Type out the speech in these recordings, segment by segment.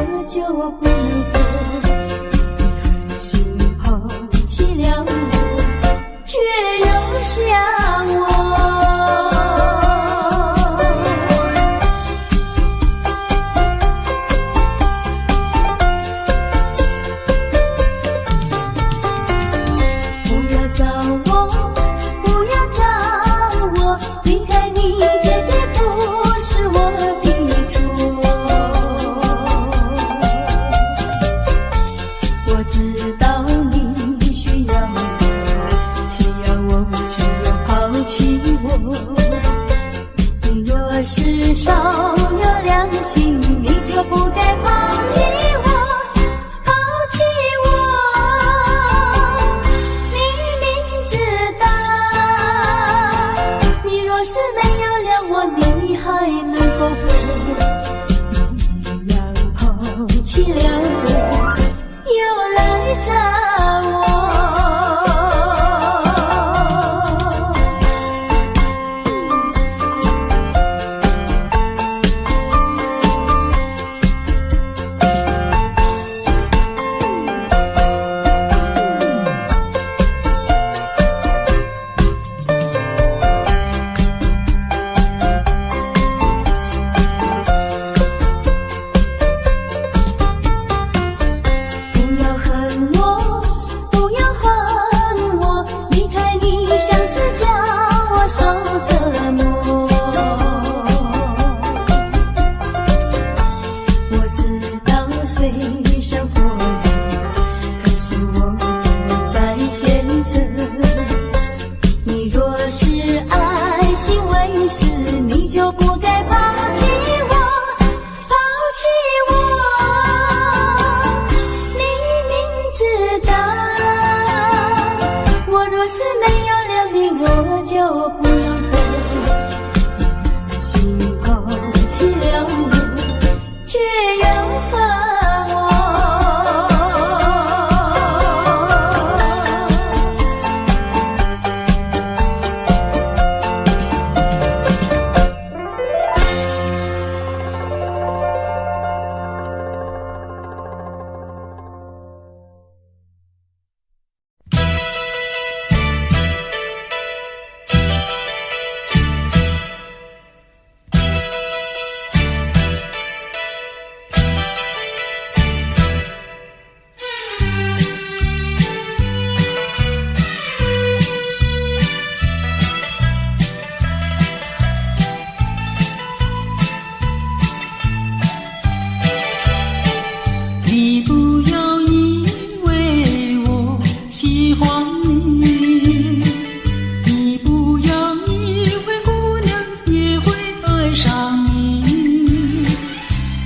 我就不能活。你狠心抛弃了我，却又想我。不要找我，不要找我，离开你绝对不是我的错。我知道你需要我，却又抛弃我。你若是少有良心，你就不该抛弃我，抛弃我。你明知道，你若是没有了我，你还能够活？你一样抛弃了我，又来找我。不要恨我，不要恨我，离开你像是叫我受折磨。我知道随生活可是我不再选择。你若是爱心为实，你就不该抛弃我，抛弃我。你明知道，我若是没有了你，我就不能活。你狠心抛弃了我，却又恨我。你不要以为我喜欢你，你不要以为姑娘也会爱上你。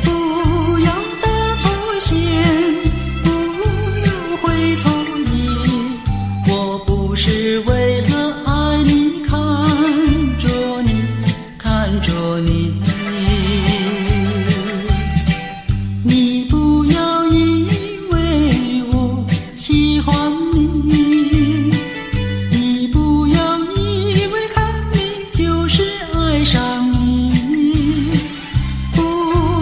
不要搭错线，不要会错意，我不是为了爱你看着你，看着你。你不要以为我喜欢你，你不要以为看你就是爱上你。不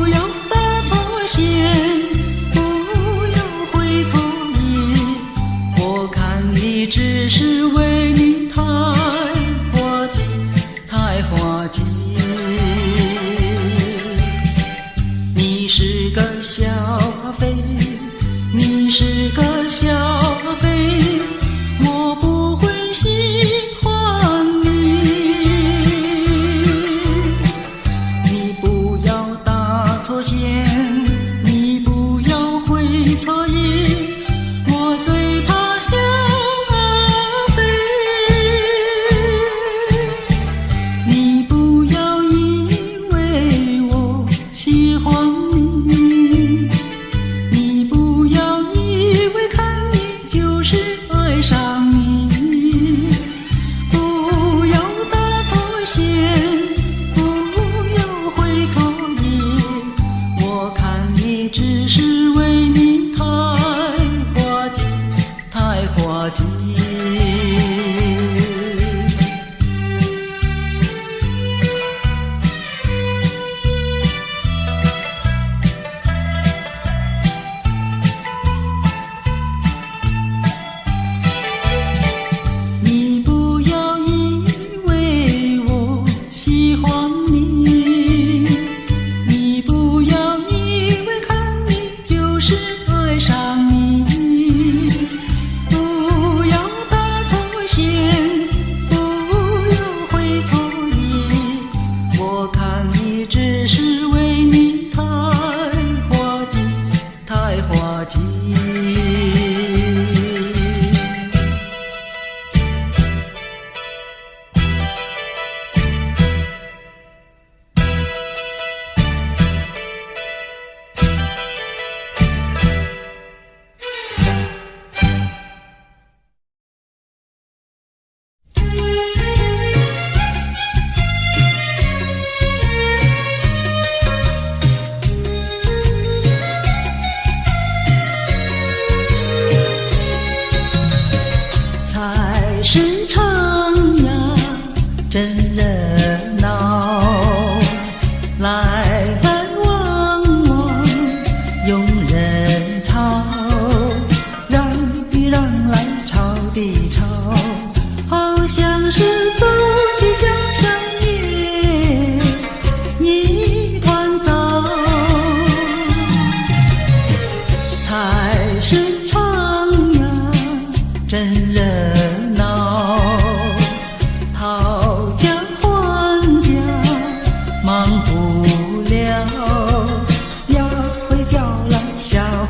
要搭错线，不要会错意，我看你只是为你太滑稽，太滑稽。你是个小飞，你是个小飞，我不会喜欢你。你不要搭错线，你不要会错意，我最怕小飞。你不要以为我喜欢你，你不要以为看你就是爱上你。不要搭错线，不要会错意，我看你只是为你太滑稽，太滑稽。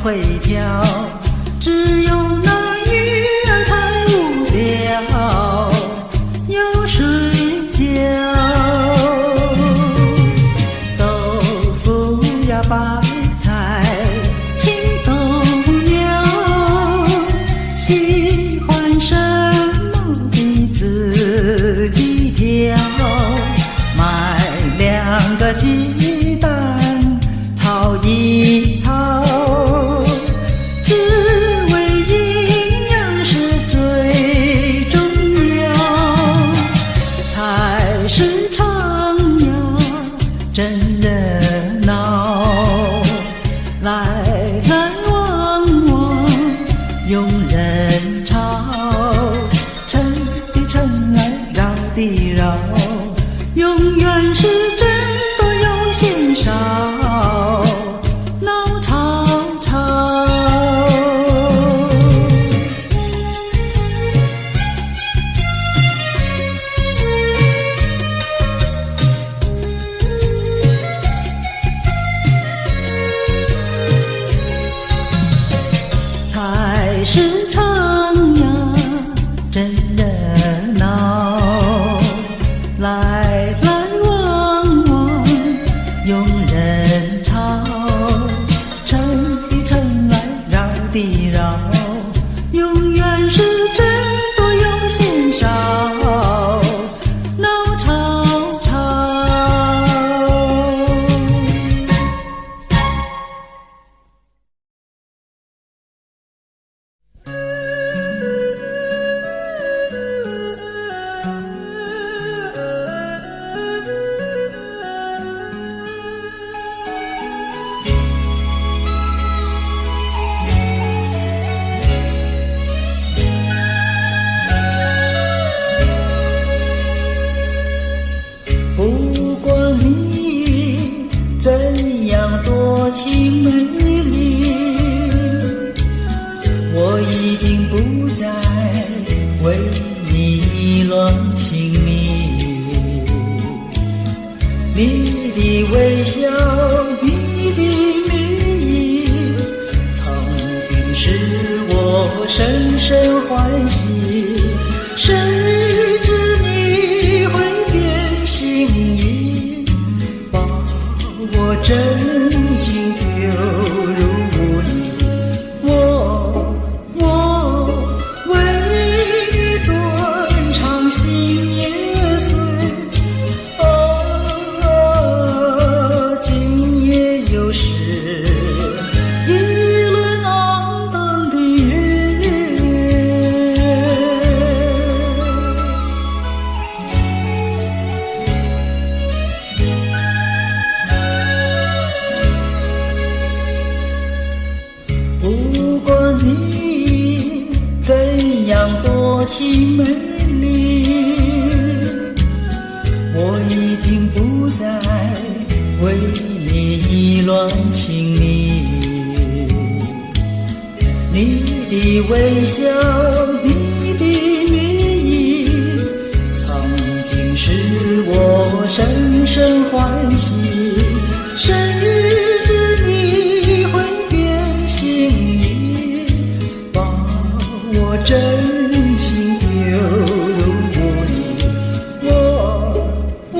会跳，只有那鱼儿才无聊，要睡觉。豆腐呀白菜情都了，喜欢什么的自己挑，买2个鸡蛋炒一炒，只为营养是最重要。菜市场呀真热闹，来来往往拥人潮，城的城来绕的绕，永远是真多又嫌少，闹吵吵。菜市场呀真热闹，来来往往拥人潮，城的城来绕的绕，永远是真多又嫌少，闹吵吵。不管你怎样多情美丽，我已经不再为你意乱情迷。你的微笑，你的名义，曾经使我深深欢喜。谁知你会变心意，把我真情丢入污泥。我为你断肠心也碎，今夜又是一轮肮荡的月。不管你怎样多情美丽，我已经不再为你意乱情迷。你的微笑，你的名义，曾经使我深深欢喜。谁知你会变心意，把我真情丢入污泥。我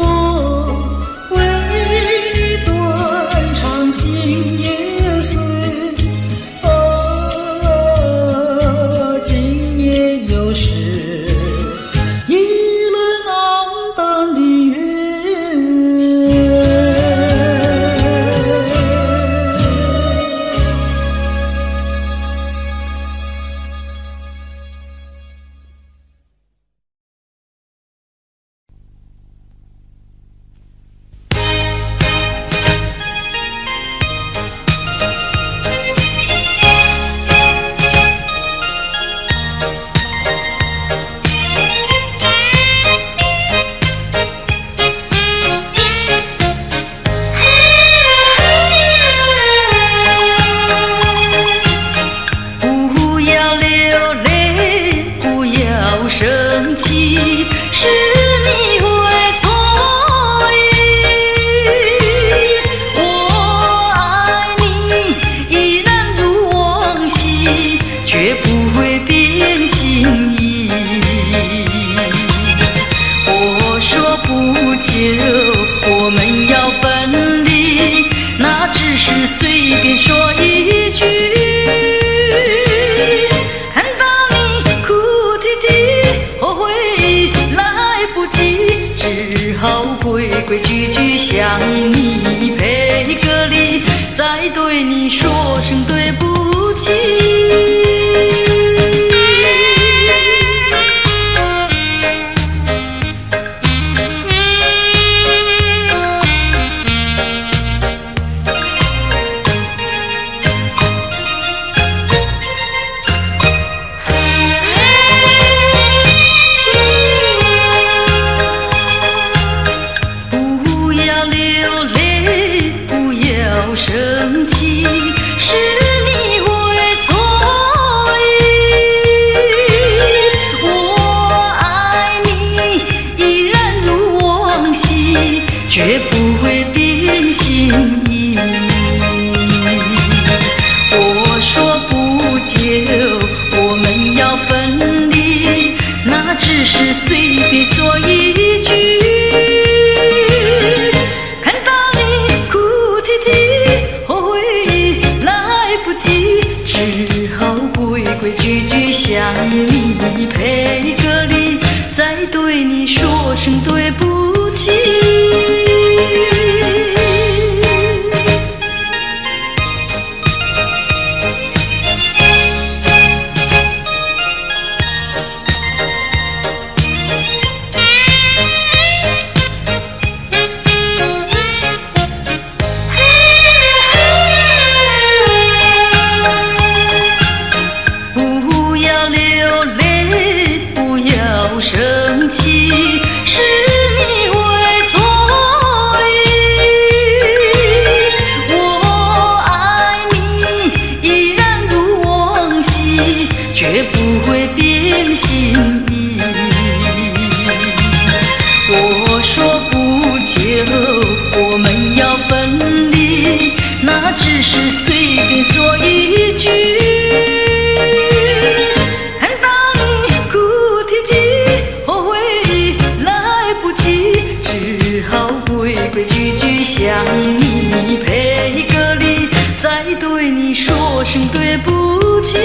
为你断肠心也碎，今夜又是一轮肮荡的月。说声对不起。生气是你会错意，我爱你依然如往昔，绝不会变心意。我说不久我们要分离，那只是随便说一句。只好规规矩矩向你赔个礼，再对你说声对不起。生气是你会错意，我爱你依然如往昔，绝不会变心意。我说不久我们要分离，那只是随便说一句。规规矩矩向你赔个礼，再对你说声对不起。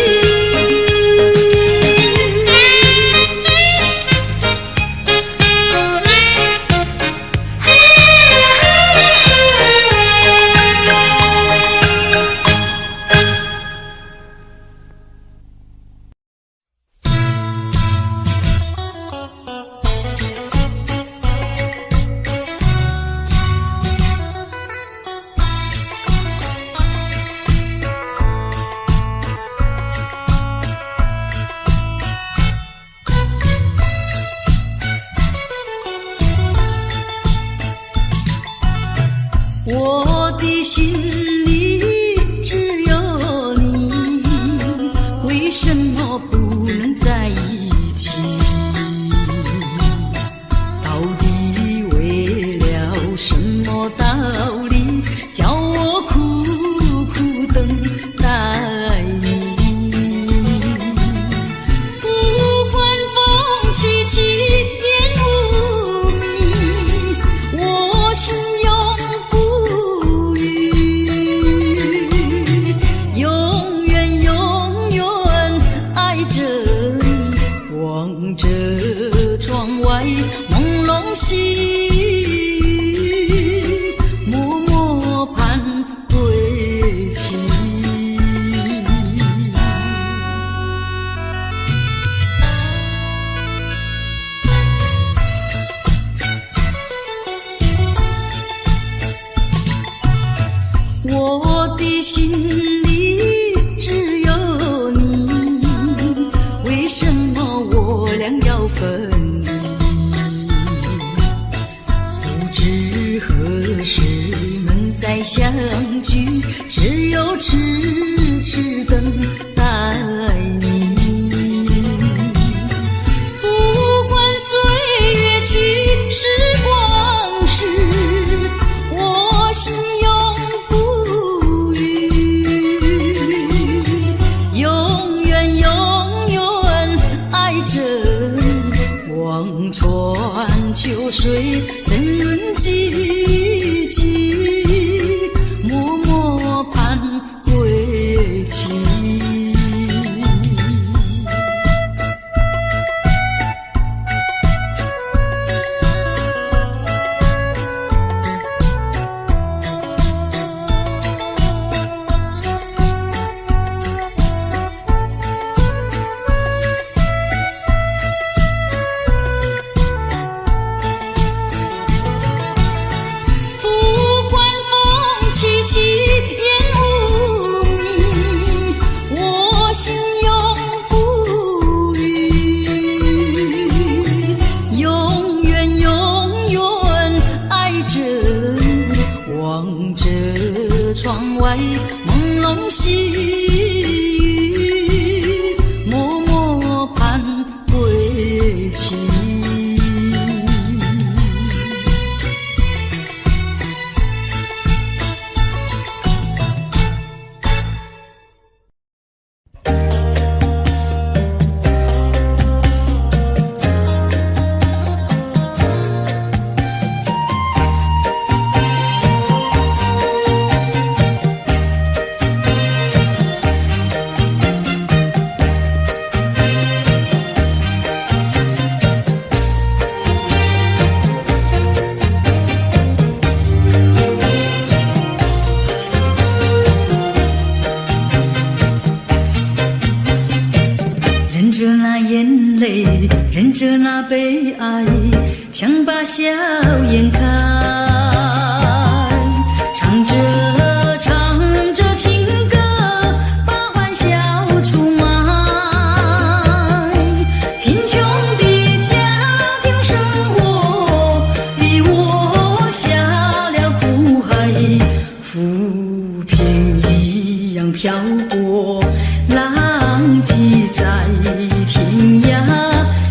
着那悲哀，强把笑颜开，唱着情歌，把欢笑出卖。贫穷的家庭生活逼我下了苦海，浮萍一样漂泊，浪迹在天涯，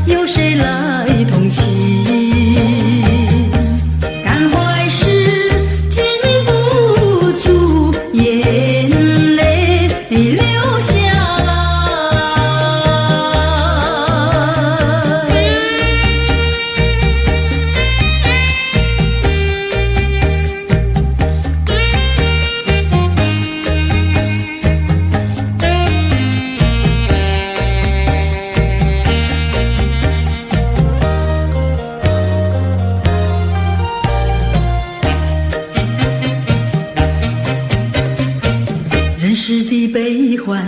有谁来同情？感怀时禁不住眼泪流下来。人世的悲欢，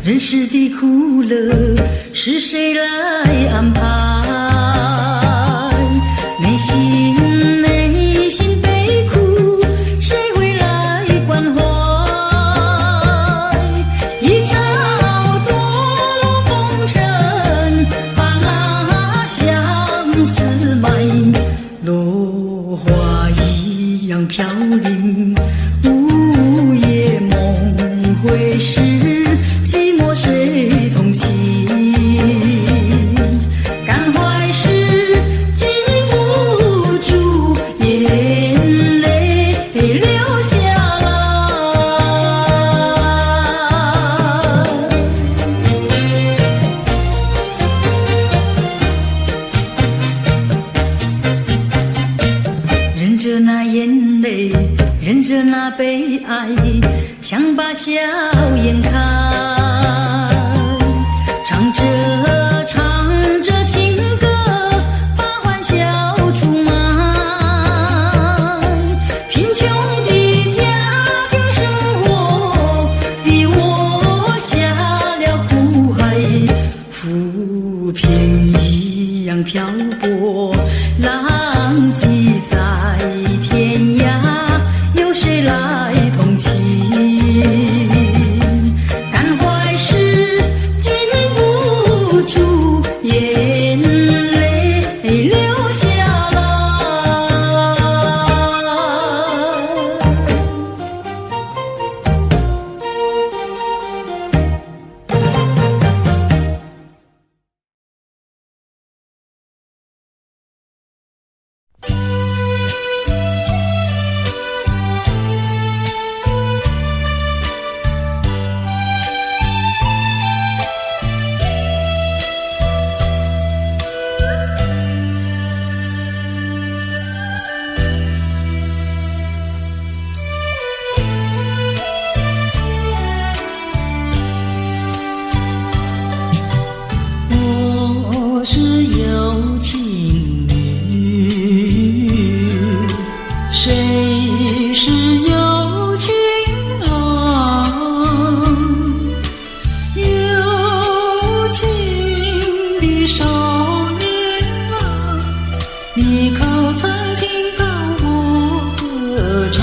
人世的苦乐，是谁来安排？内心悲苦，谁会来关怀？一朝堕落风尘，把那相思埋，落花一样飘零，午夜梦回时，寂寞谁同情？感怀时禁不住眼泪流下来。忍着那眼泪，忍着那悲哀，强把笑颜开，唱着情歌，把欢笑出卖。贫穷的家庭生活逼我下了苦海，浮萍一样漂泊，浪迹在天涯，有谁来同情？感怀时禁不住眼泪流下来。我是有情女，谁是有情郎？有情的少年郎，你可曾听到我歌唱？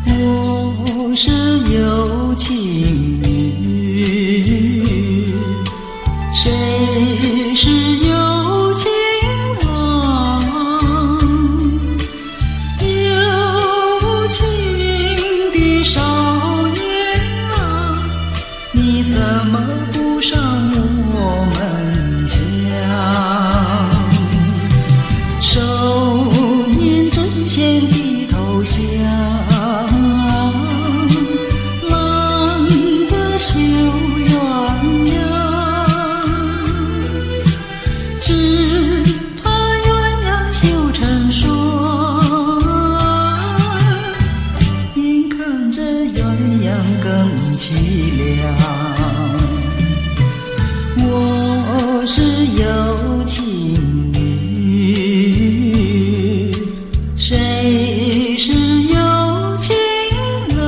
我是有情女，谁是有情郎？有情的少年郎，你怎么不上我们墙？少年针线的头像，郎的绣鸳鸯，只怕鸳鸯绣成双，眼看着鸳鸯更凄凉。我是有情女，谁是有情郎？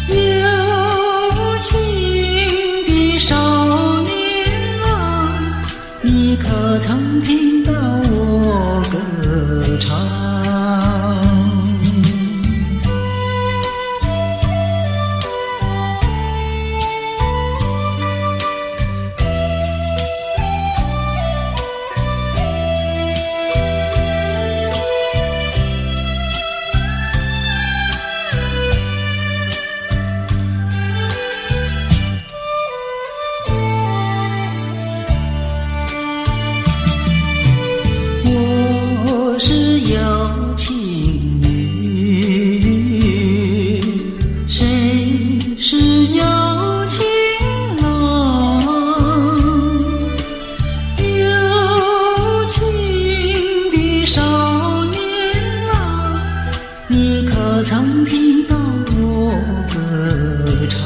有情的可曾听到我歌唱？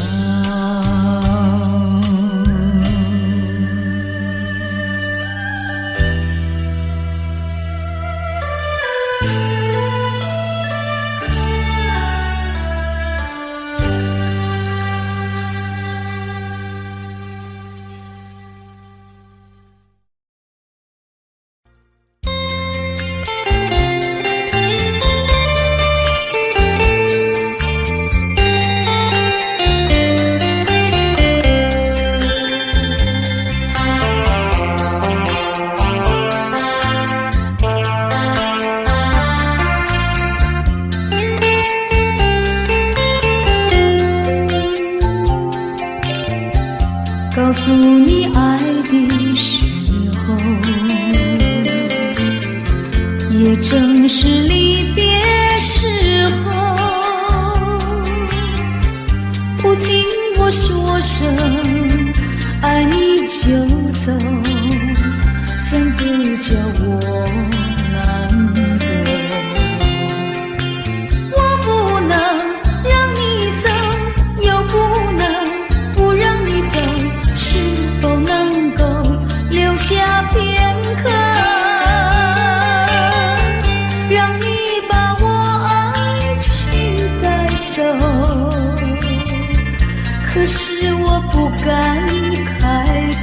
告诉你爱的时候，也正是离别时候。不听我说声爱你就走，反而叫我难过。我不能让你走，又不能不让你走，是否能够留下片刻，让你把我爱情带走？可是我不敢开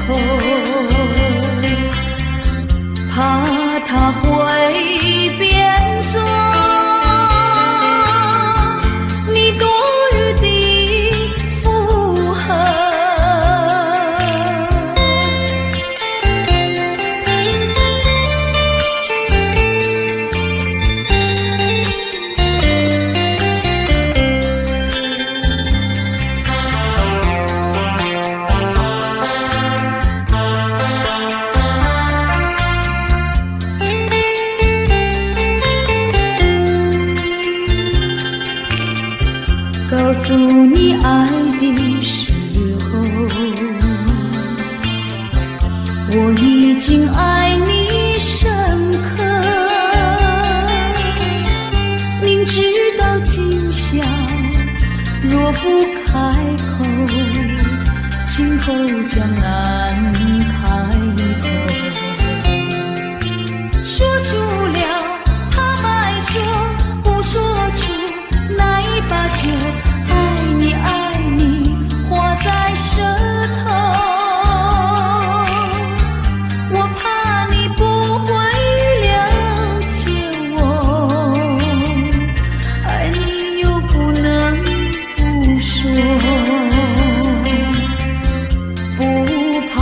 口，怕他会变作你多余的附和。告诉你爱的时候，我已经爱你深刻，明知道今宵若不开口，今后将难开口。说出了怕白说，不说出那一把酒，爱你爱你画在舌头。我怕你不会了解我，爱你又不能不说，不怕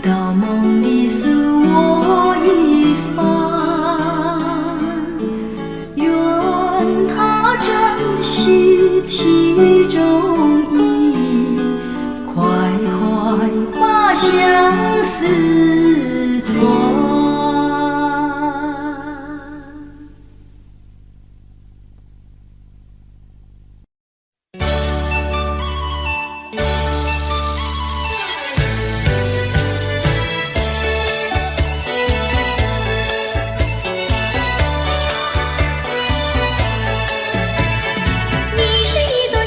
到梦里诉我一番，愿他珍惜其中意，快快把相思传。你是一朵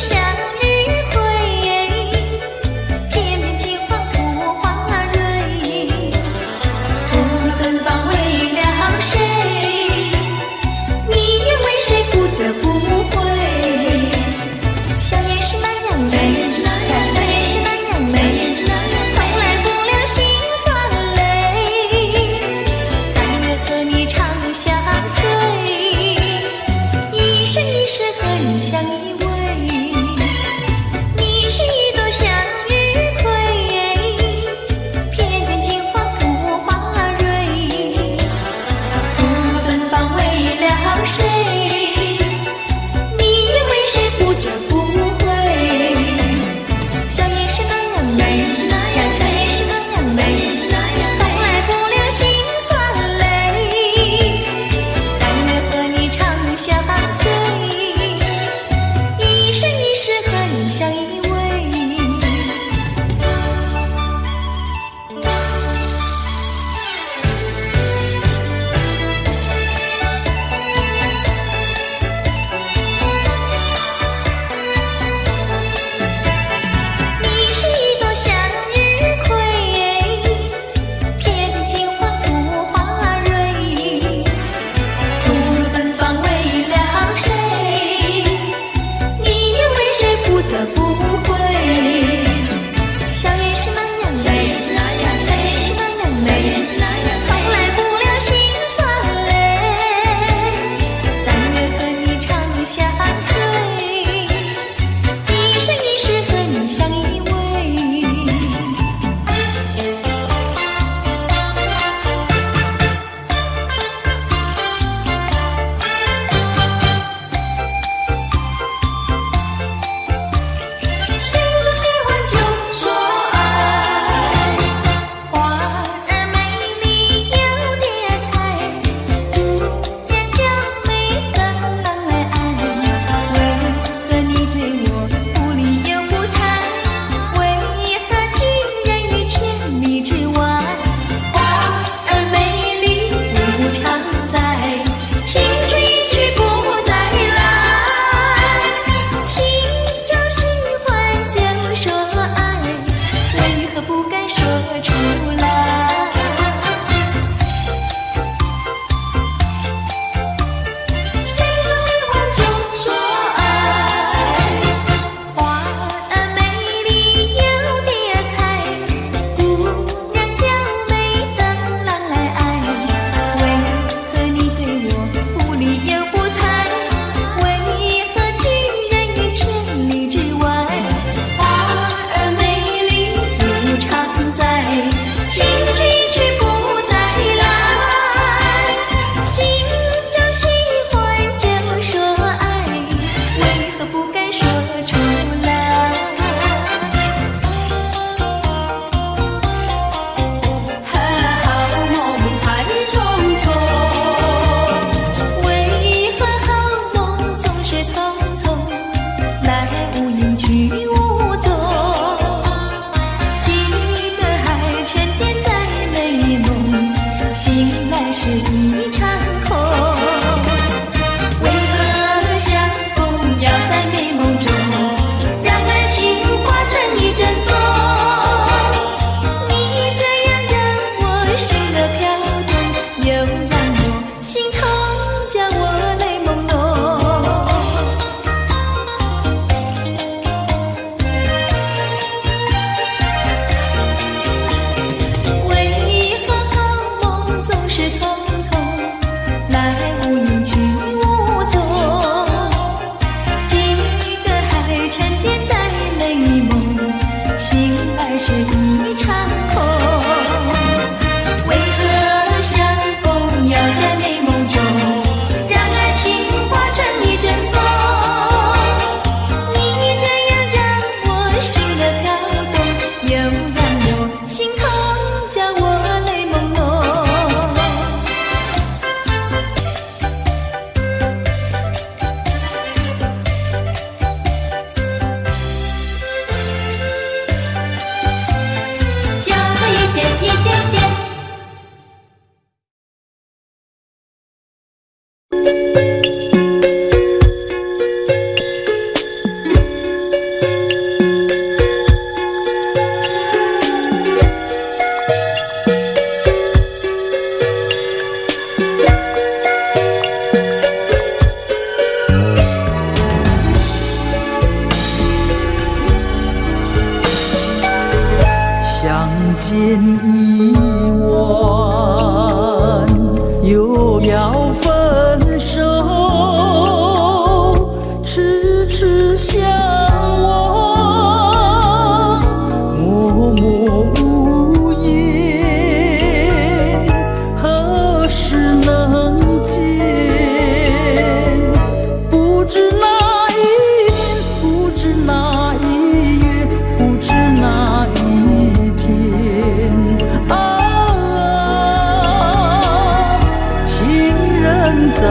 再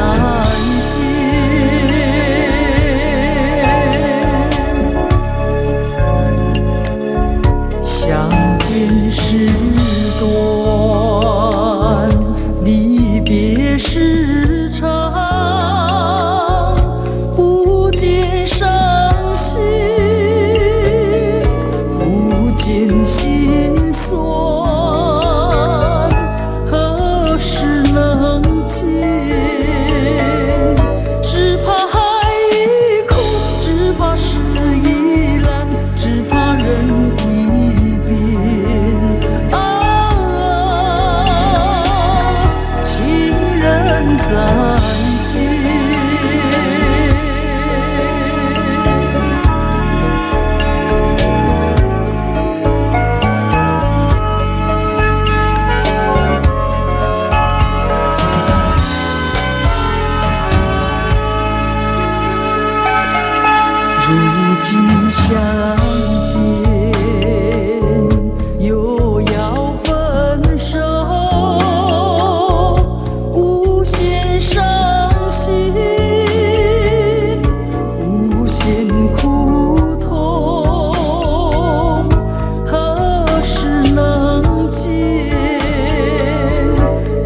见。相见时短，离别时长，不见伤心，不见心酸，何时能见？只怕海已空，只怕事已烂，只怕人已变。情人再见。如今相见，又要分手，无限伤心，无限苦痛，何时能见？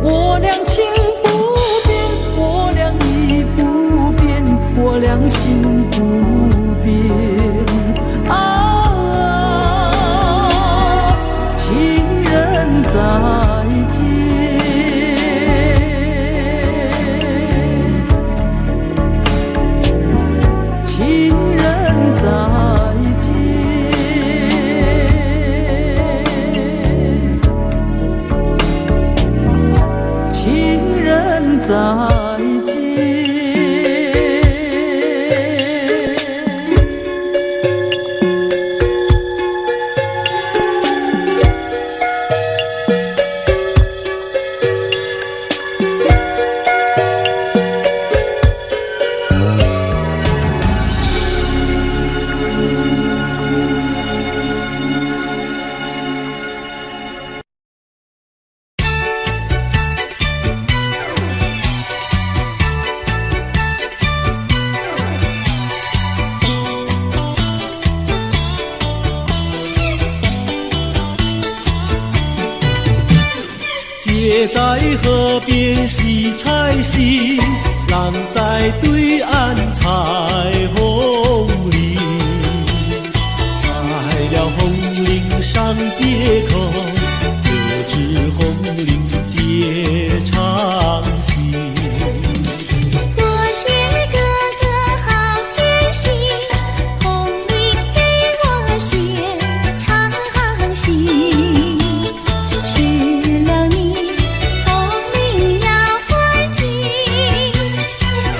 我俩情不变，我俩意不变，我俩心不变。情人再见。情人再见。情人再见。姐在河边洗菜洗，浪在对岸采红菱。采了红菱上街口，可知红菱结长情。多谢哥哥好偏心，红菱给我献长心。失了你，红菱要还情，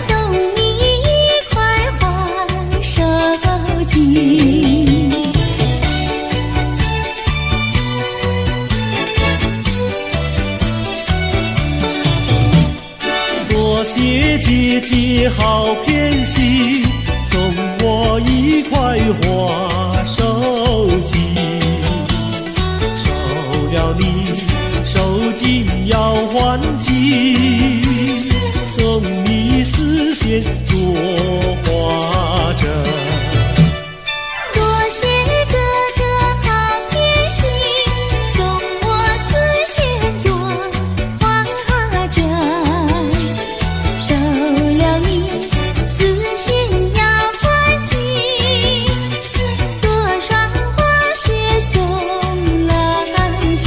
送你一块黄手巾。多谢姐姐好偏心，送我一块花手巾。收了你手巾要还情，送你丝线做花针。多谢哥哥好偏心，送我丝线做花针。收了你丝线要还情，做双花鞋送郎君。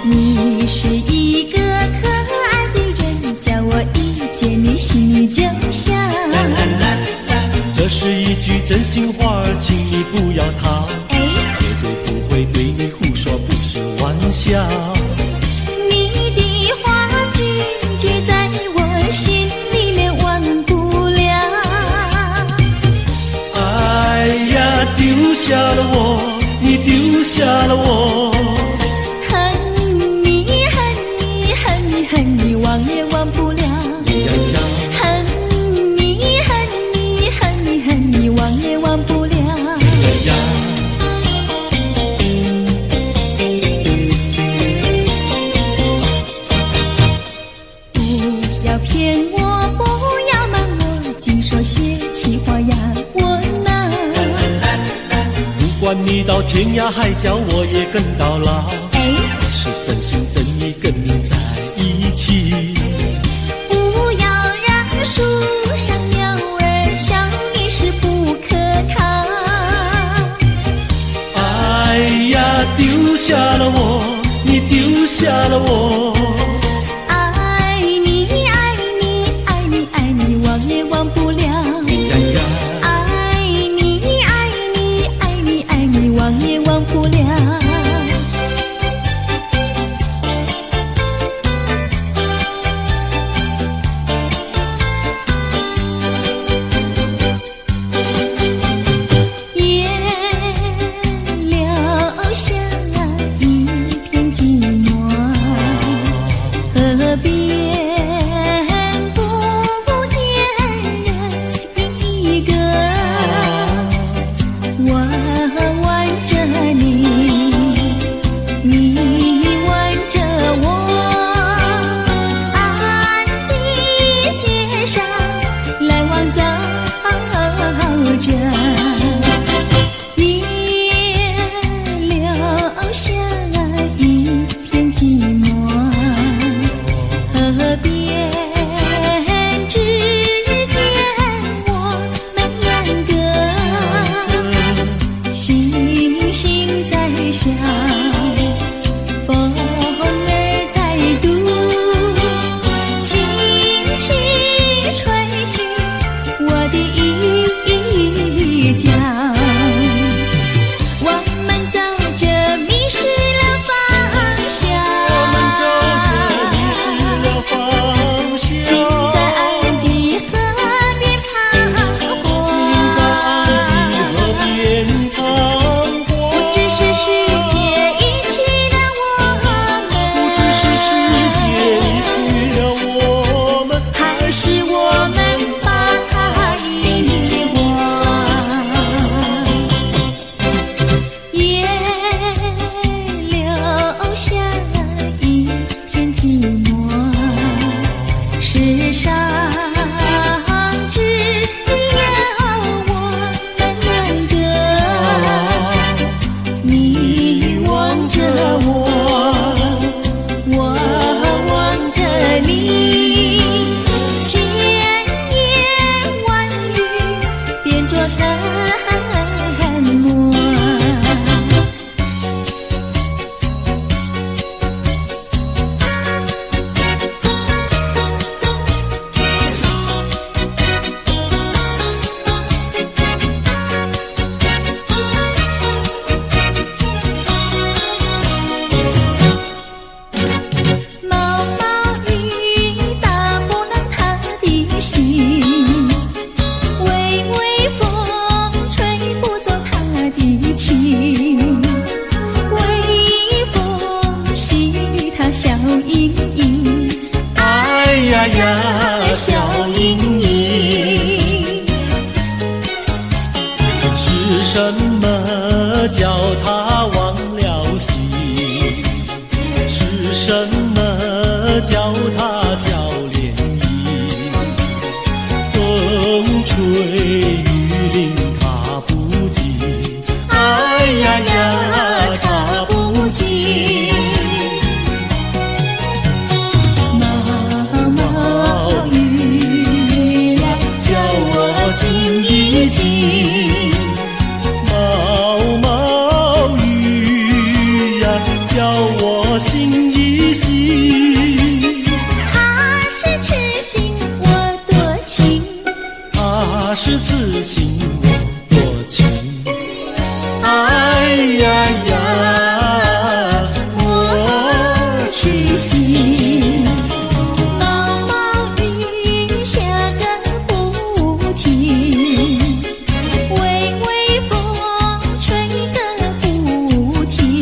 你是一个可爱的人，叫我一见你心里就想。这是一句真心话，请你不要逃，哎，绝对不会对你胡说，不是玩笑。你的话句句在我心里面忘不了。哎呀，丢下了下了我。恨你恨你恨你恨你，忘也忘不了。呀呀，恨你恨你恨你恨你，忘也忘不了。呀呀，不要骗我，不要瞒我，净说些气话呀，我呐。不管你到天涯海角，我也跟到老。哎，是真心真意跟你在一起。不要让树上鸟儿笑你是不可抗。哎呀，丢下了我，你丢下了我。爱你爱你爱你爱你，忘也忘不了。呀呀，爱你爱你爱你爱你，忘也忘不了。夜留下一片寂寞，河边不见人一个。我挽着你，你挽着我，暗的街上来往走着，也留下一片寂寞。河边只见我们两个，星星在笑，风儿在读，轻轻吹起我的衣角。我们走着迷失了方向，竟在爱的河边彷徨。不知是世界遗弃了我们，还是我们把遗忘。也留下一片寂寞，世上只有我们两个。你望着我，我望着你，千言万语变作沉默。毛毛雨打不能他的心，微微风吹不走他的情，微风细雨他笑盈盈，哎呀呀，笑盈盈。是什么叫他忘了形？是什么叫他笑脸迎？风吹雨淋他不及，哎呀呀，他不及。毛毛雨呀，叫我静一静。毛毛雨呀，叫我心一心。他是痴心我多情，他是痴心我多情。哎呀呀，我痴心。毛毛雨下个不停，微微风吹个不停。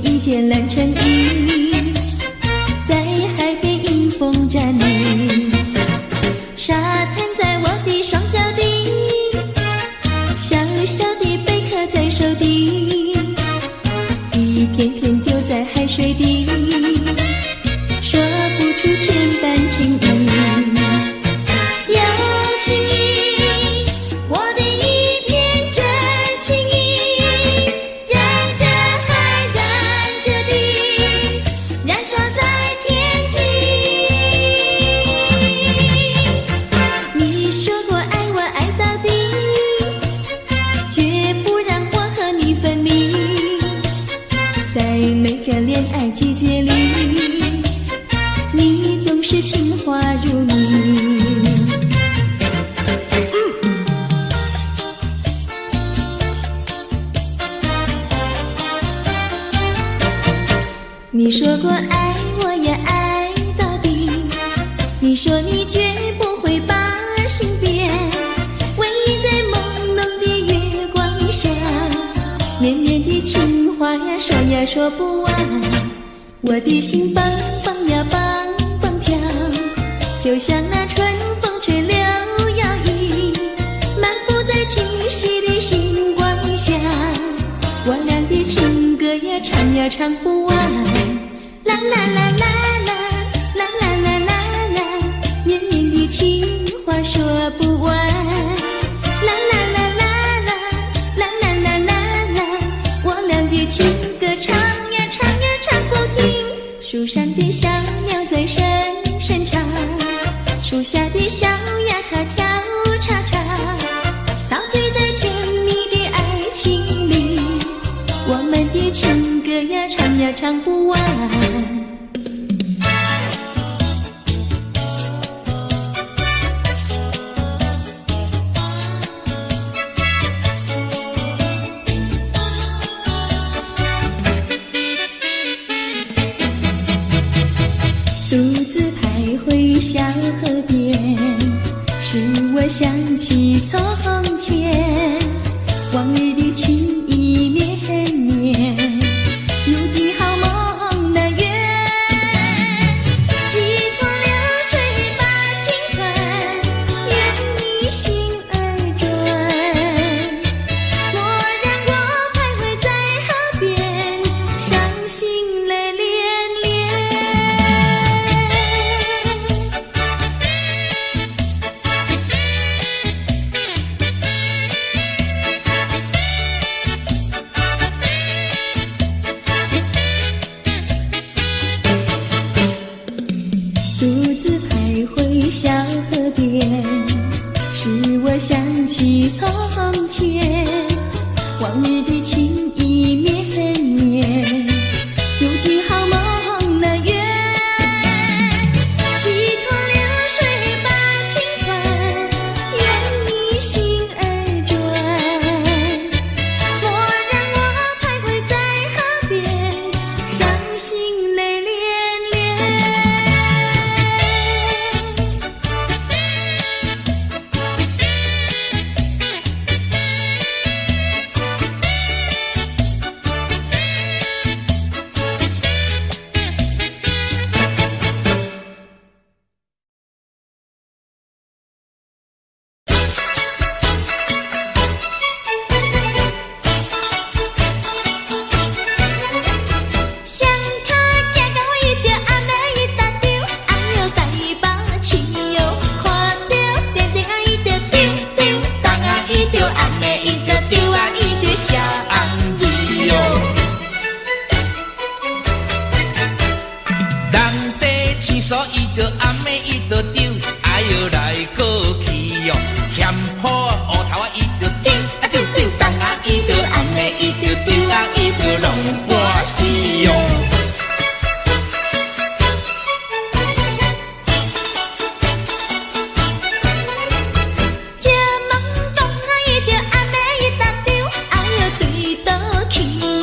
一件蓝衬衣，呀说不完，我的心蹦蹦呀蹦蹦跳，就像那春风吹柳摇曳，漫步在清晰的星光下，我俩的情歌呀唱呀唱不完，啦啦啦啦啦啦啦啦啦啦，绵绵的情话说不完，啦啦啦啦啦啦啦啦啦啦，我俩的情歌唱呀唱呀唱不停，树上的小鸟在声声唱，树下的小鸭它跳叉叉，陶醉在甜蜜的爱情里，我们的情歌呀唱呀唱不完。独自徘徊小河边，使我想起从前，往日的情意绵绵，如今好梦难圆，几多流水把情传，愿你心儿转，蓦然我徘徊在河边，伤心泪涟涟。独自徘徊小河边，使我想起从前，往日的情意绵绵，如今好梦难圆，几多流水把情传，愿你心儿转，蓦然我徘徊在河边，伤心泪涟涟。想他行到伊着暗暝伊搭着，哎哟大把气哟，看着电电啊伊着丢丢，东啊伊着暗暝伊着丢啊伊着写红字哟。人地青疏伊着暗暝伊着丢，哎哟来过去哟，嫌破乌头啊伊着丢啊丢丢，东啊伊着暗暝伊着丢啊伊着弄半死哟。这梦讲啊伊着暗暝伊搭着，哎哟对倒去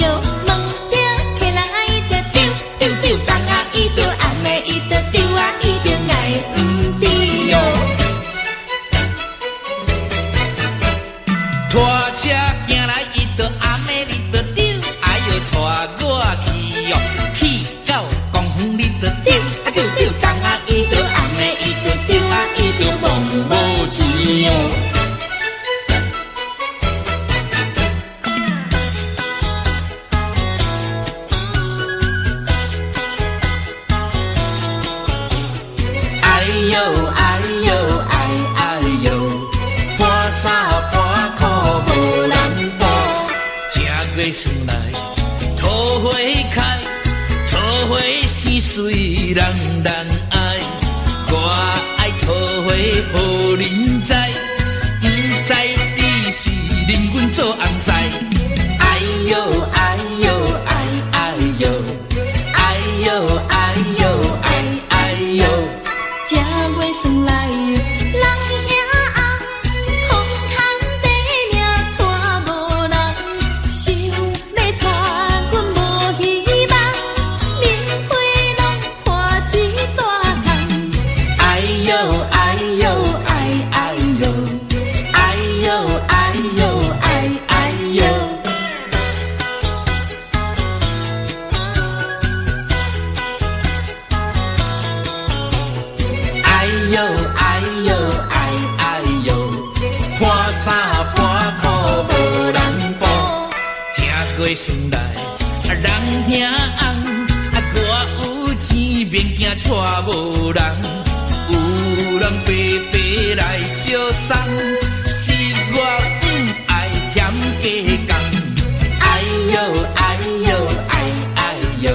哟，梦着客人啊伊着丢丢丢，东啊伊着暗暝伊着丢啊伊着爱不知哟。拖车行来伊着暗暝你着丢，哎哟拖我去哟，去到公园你着丢啊丢丢，东啊伊着暗暝伊着丢啊伊着梦无钱哟。哎呦哎呦哎哎呦，半衫半裤无人补，正月算来桃花开，桃花似水人人爱，我爱桃花予人知，不知只是令阮做红菜。哎呦哎呦哎哎呦，哎呦哎呦哎哎呦。这月算来，人兄红，空空地命带无人，想要带阮无希望，面花拢看一大空。哎呦哎呦哎哎呦，哎呦哎呦哎哎呦。算来，人兄翁，我有钱免惊带无人，有人白白来相送，是我不爱嫌加工。哎呦哎呦哎哎呦，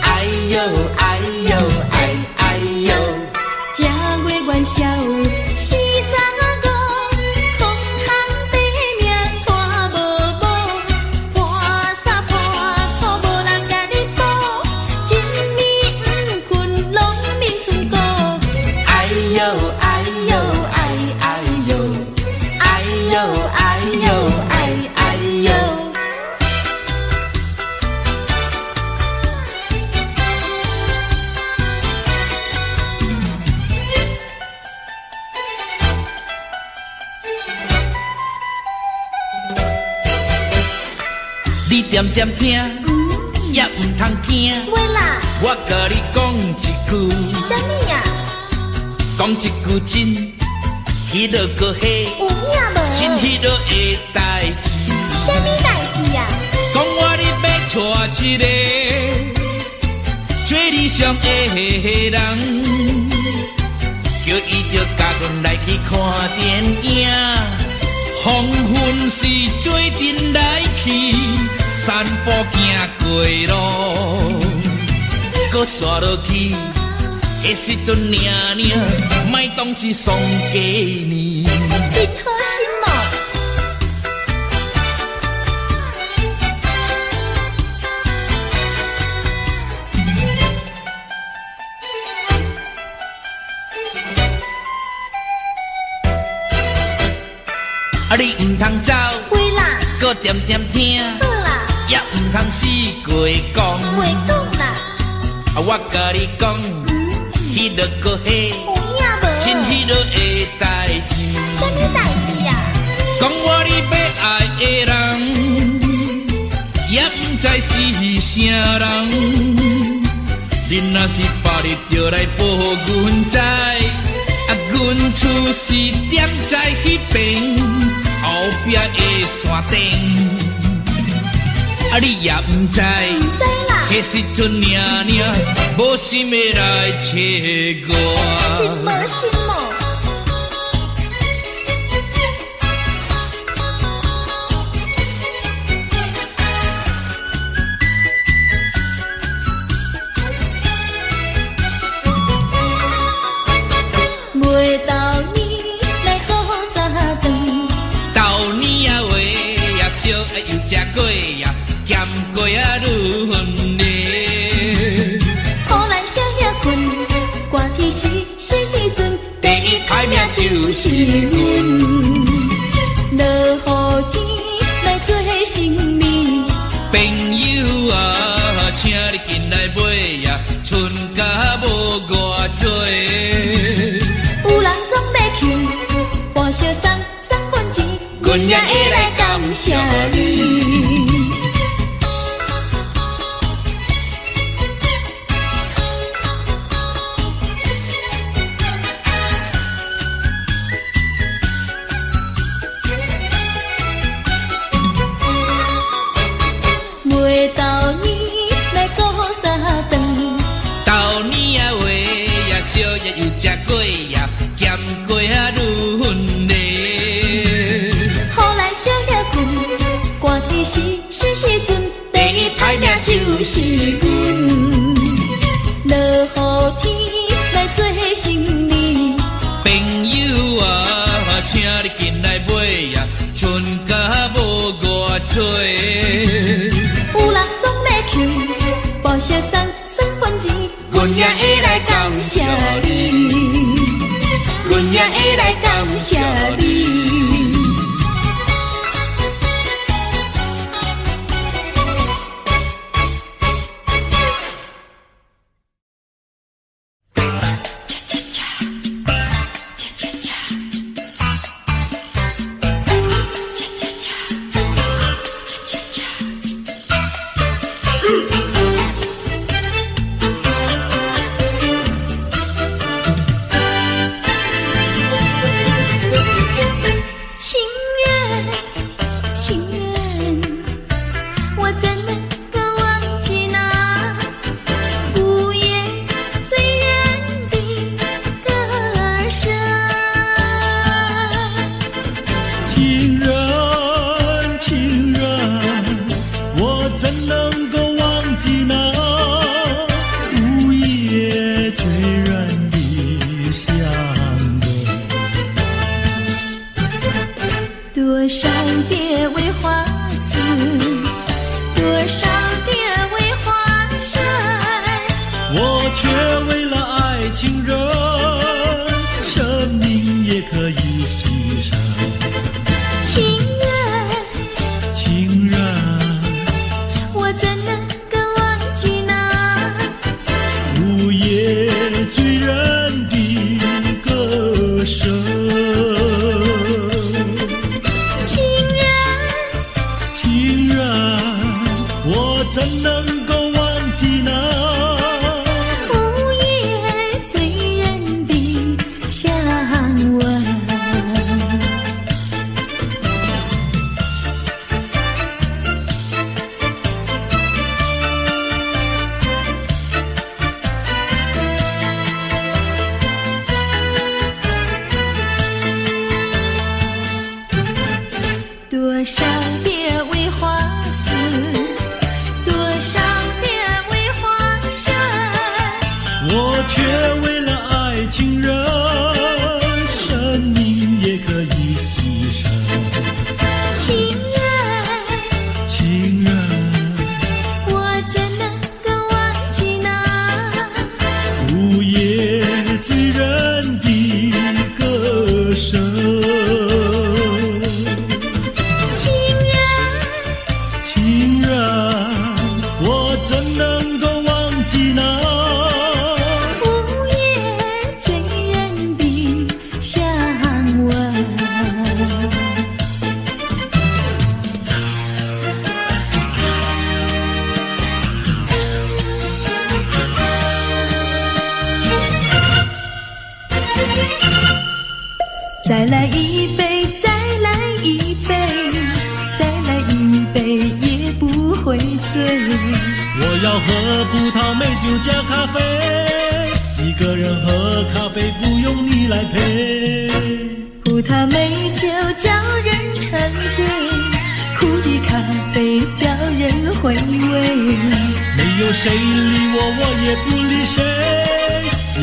哎呦哎呦哎哎呦，正月元宵是查某，空行地命带无某，破衫破裤无人甲你补，一暝不困拢眠厝孤。哎呦哎呦哎哎呦，哎呦哎呦哎哎呦。你点点听，也唔通惊。喂啦，我甲你讲一句，啥物啊？讲一句真，迄落个嘿，有影无？真迄落的代志。啥物代志啊？讲我你要娶一个最理想的人，叫伊着甲阮来去看电影。黄昏时做阵来去，散步行过路，搁刷落去的时阵，领领，莫当是丧家呢。真好心哦！啊，你唔通走，会啦，搁点点听，好啦，也唔通死过讲。会讲啦，啊，我甲你讲，迄落个嘿，有影无？真迄落的代志。啥物代志啊？讲我你要爱的人，也唔知是啥人。你若是把你着来报阮知，啊，阮厝是点在迄边后壁的山顶。啊，你也唔知，知啦，迄时阵领领，无心要来找我。真无心哦。每到年来过三顿，到年啊话也烧啊又食过呀，咸过啊愈远嘞。互咱少遐困，寒天时阵，第一排名就是阮。落雨天来做成面，朋友啊，请你进来买呀，剩甲无偌多。有人总要去，跋小送份钱，阮也会来感谢你。每到年来过三顿，到年啊话也烧也又食过呀，咸过啊愈远嘞。互咱少遐困，寒天时阵，第一排名就是阮。落雨天来做成面，朋友啊，请你进来买呀，剩甲无偌多。有人总要去，跋小送份钱，阮也会来感谢你，阮也会来感谢你。多少蝶为花死，多少蝶为花生，我却为了爱情人，生命也可以牺牲。情人，情人，我怎能够忘记那午夜醉人的歌声。情人，我怎能够忘记那午夜醉人的香吻？多少蝶为花死，多少蝶为花生，我却为了爱情人，生命也可以牺牲。情人，情人，我怎能够忘记那午夜醉人的歌声。情人，我怎能够忘记那午夜醉人的香吻？再来一杯，再来一杯，再来一杯也不会醉。我要喝葡萄美酒加咖啡，一个人喝咖啡不用你来陪。葡萄美酒叫人沉醉，苦的咖啡叫人回味。没有谁理我，我也不理谁，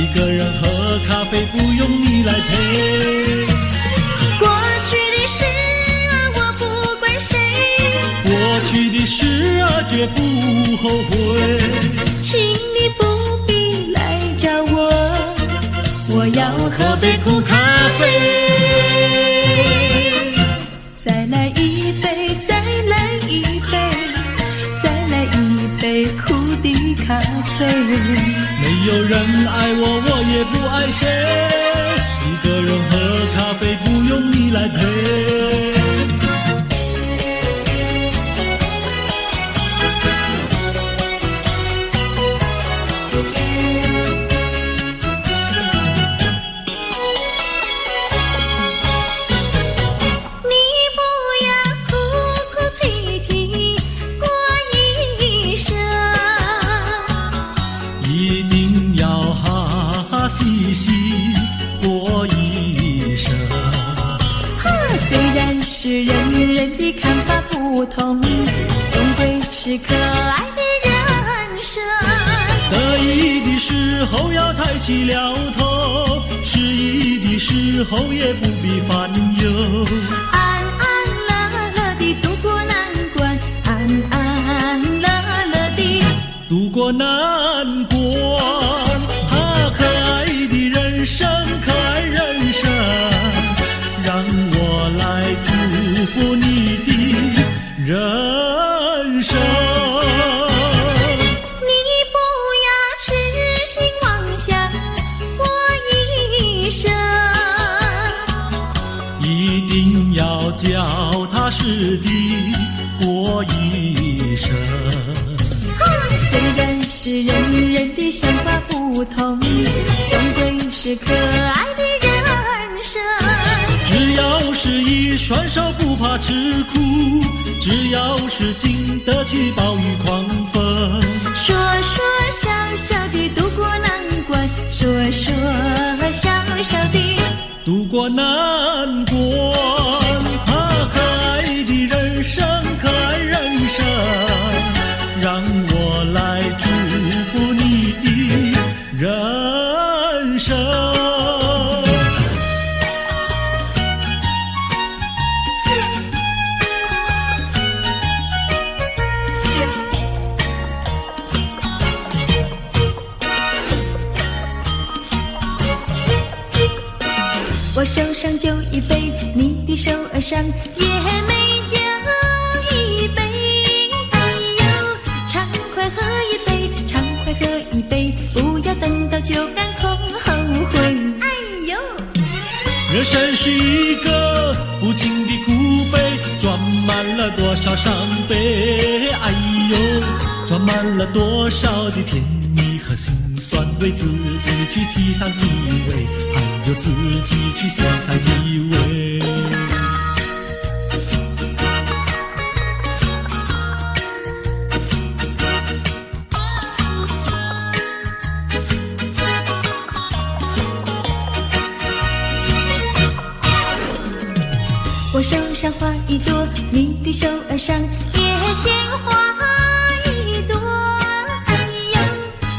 一个人喝咖啡不用你来陪。过去的事儿我不怪谁，过去的事儿绝不后悔，请你不必来找我，我要喝杯苦咖啡。再来一杯，再来一杯，再来一杯苦的咖啡。没有人爱我，我也不爱谁，一个人喝咖啡不用你来陪。细细过一生，虽然是人人的看法不同，终归是可爱的人生。得意的时候要抬起了头，失意的时候也不必烦忧。安安乐乐地度过难关，安安乐乐地度过难关。可爱的人生，可爱人生，让我来祝福你的人生。你不要痴心妄想过一生，一定要脚踏实地过一生。虽然是人人的想法不同，终归是可爱的人生。只要是一双手不怕吃苦，只要是经得起暴雨狂风。说说笑笑地度过难关，说说笑笑地度过难关。可爱的人生，可爱人生，让我来祝福你的人生。手上就一杯，你的手儿上也没酒一杯。哎呦，畅快喝一杯，畅快喝一杯，不要等到酒干空后悔。哎呦，人生是一个无尽的苦杯，装满了多少伤悲。哎呦，装满了多少的甜蜜和辛酸，为自己去沏上一味，还有自己去欣赏一味。我手上花一朵，你的手儿上也鲜花一朵。哎呦，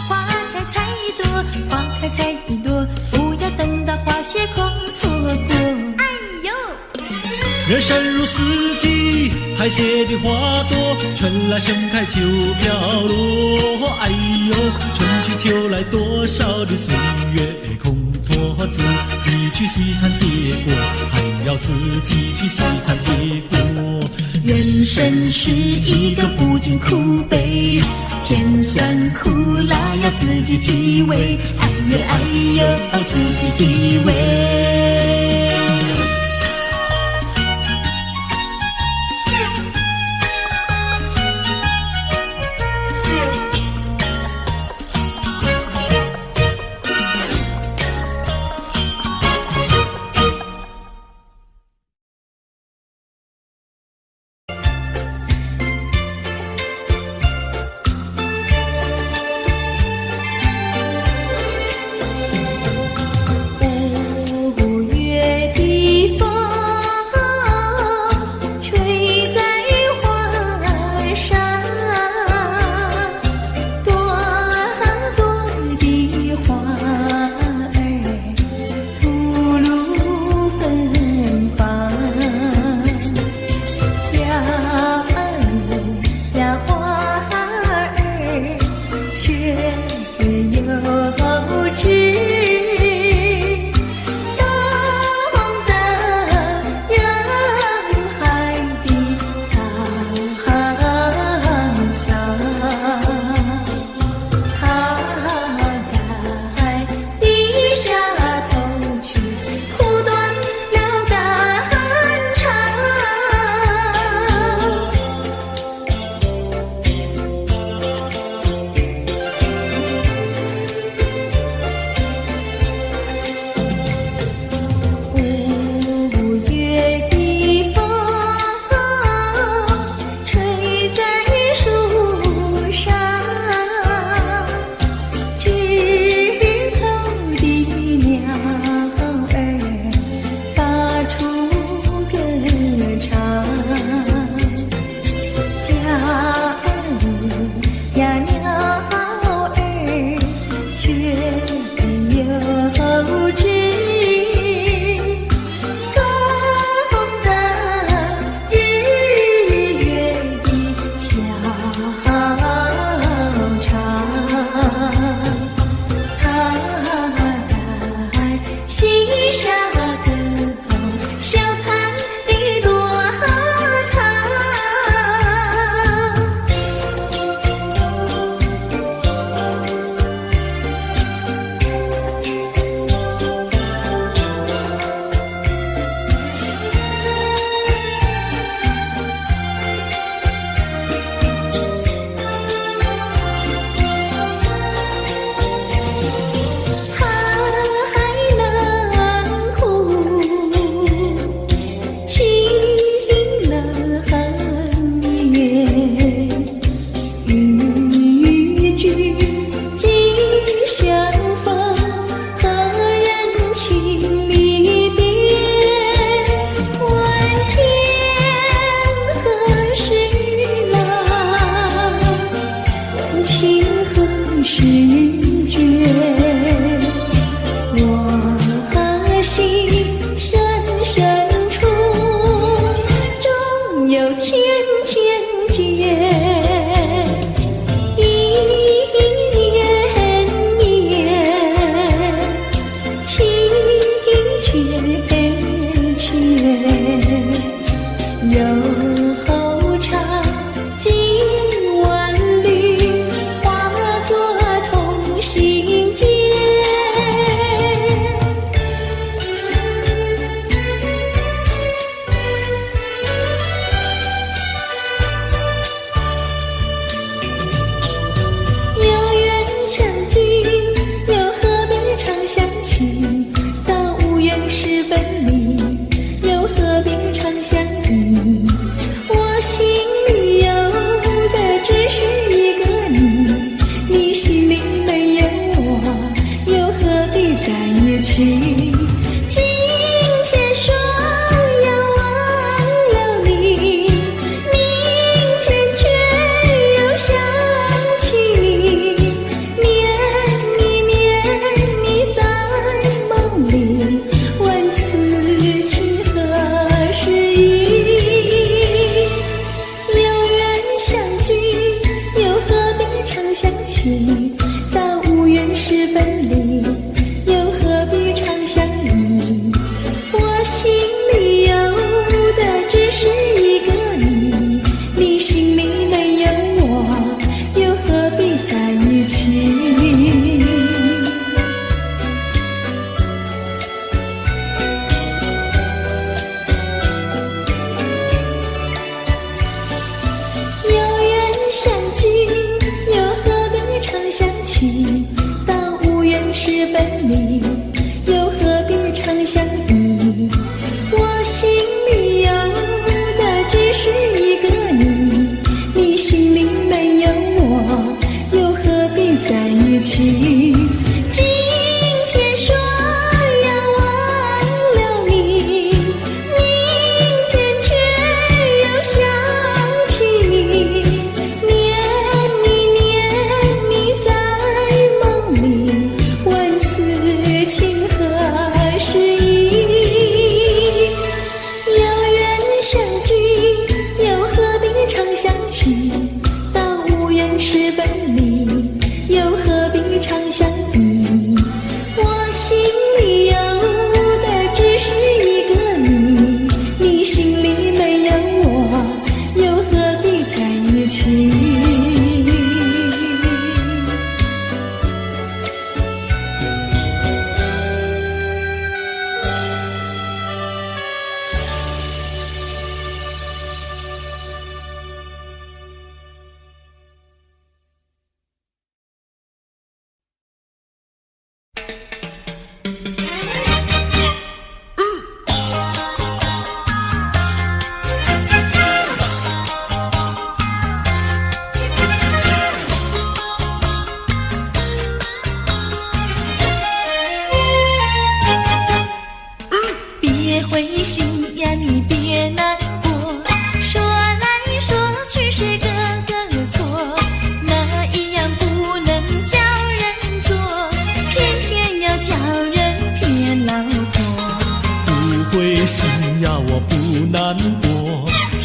花开采一朵，花开采一朵，不要等到花谢空错过。哎呦，人生如四季，开谢的花朵，春来盛开秋飘落。哎呦，春去秋来，多少的岁月空托，自己去细尝结果，还要自己去细尝结果。人生是一个不尽苦悲，甜酸苦辣要自己体味。哎呦哎呦，自己体味。5月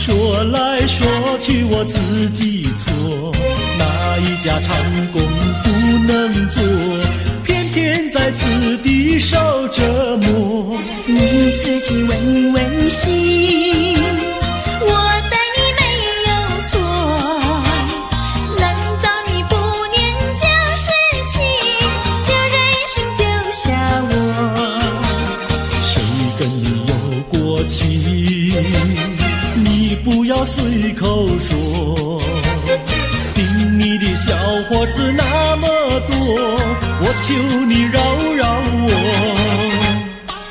说来说去我自己错，哪一家长工不能做，偏偏在此地受折磨。你自己问问心，我待你没有错，难道你不念旧事情，就任性丢下我？谁跟你有过情，你不要随口说，听你的小伙子那么多，我求你饶饶我。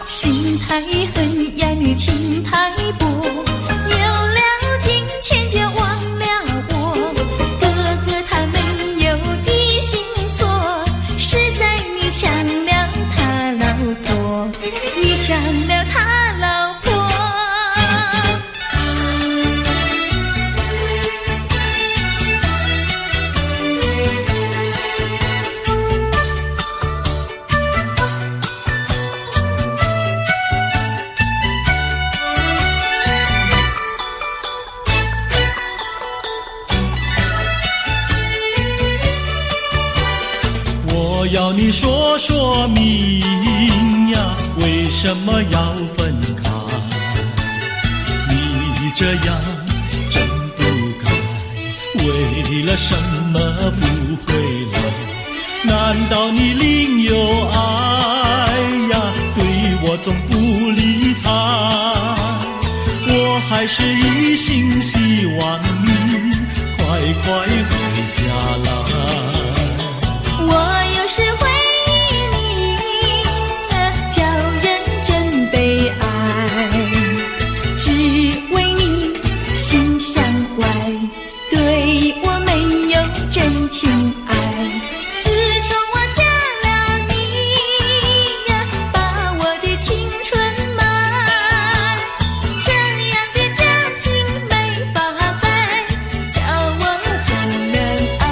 心太狠呀，你情太薄，有了金钱就忘了我。哥哥他没有一心错，是在你抢了他老婆，你抢了他老婆。我要你说说明呀，为什么要分开？你这样真不该，为了什么不回来？难道你另有爱呀？对我总不理睬，我还是一心希望你快快回家来。我有时会忆你，叫人真悲哀，只为你心向外，对我没有真情爱。自从我嫁了你呀，把我的青春埋，这样的家庭没法摆，叫我怎能爱？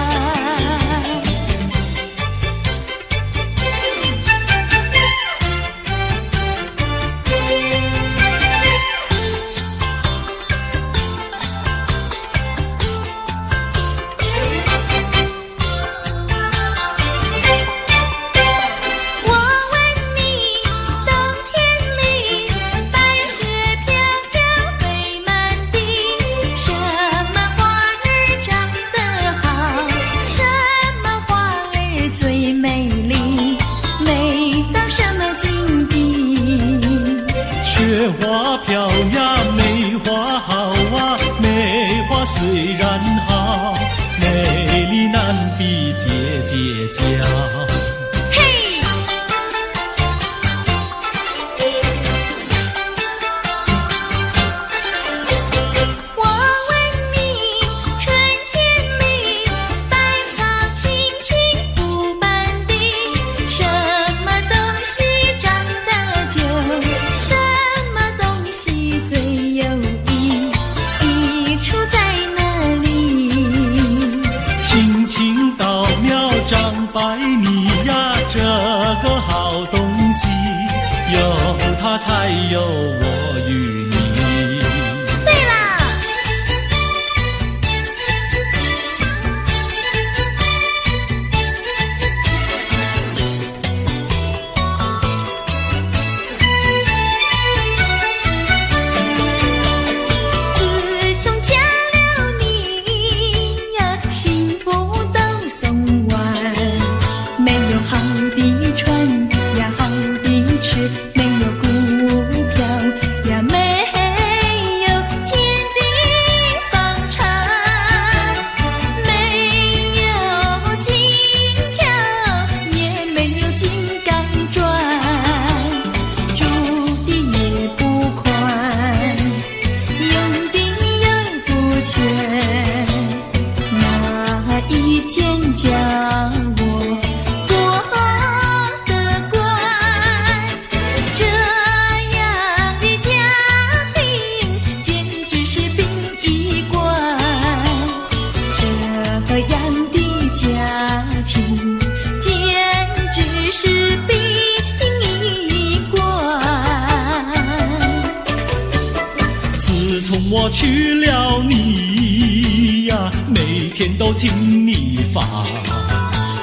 去了你呀，每天都听你发。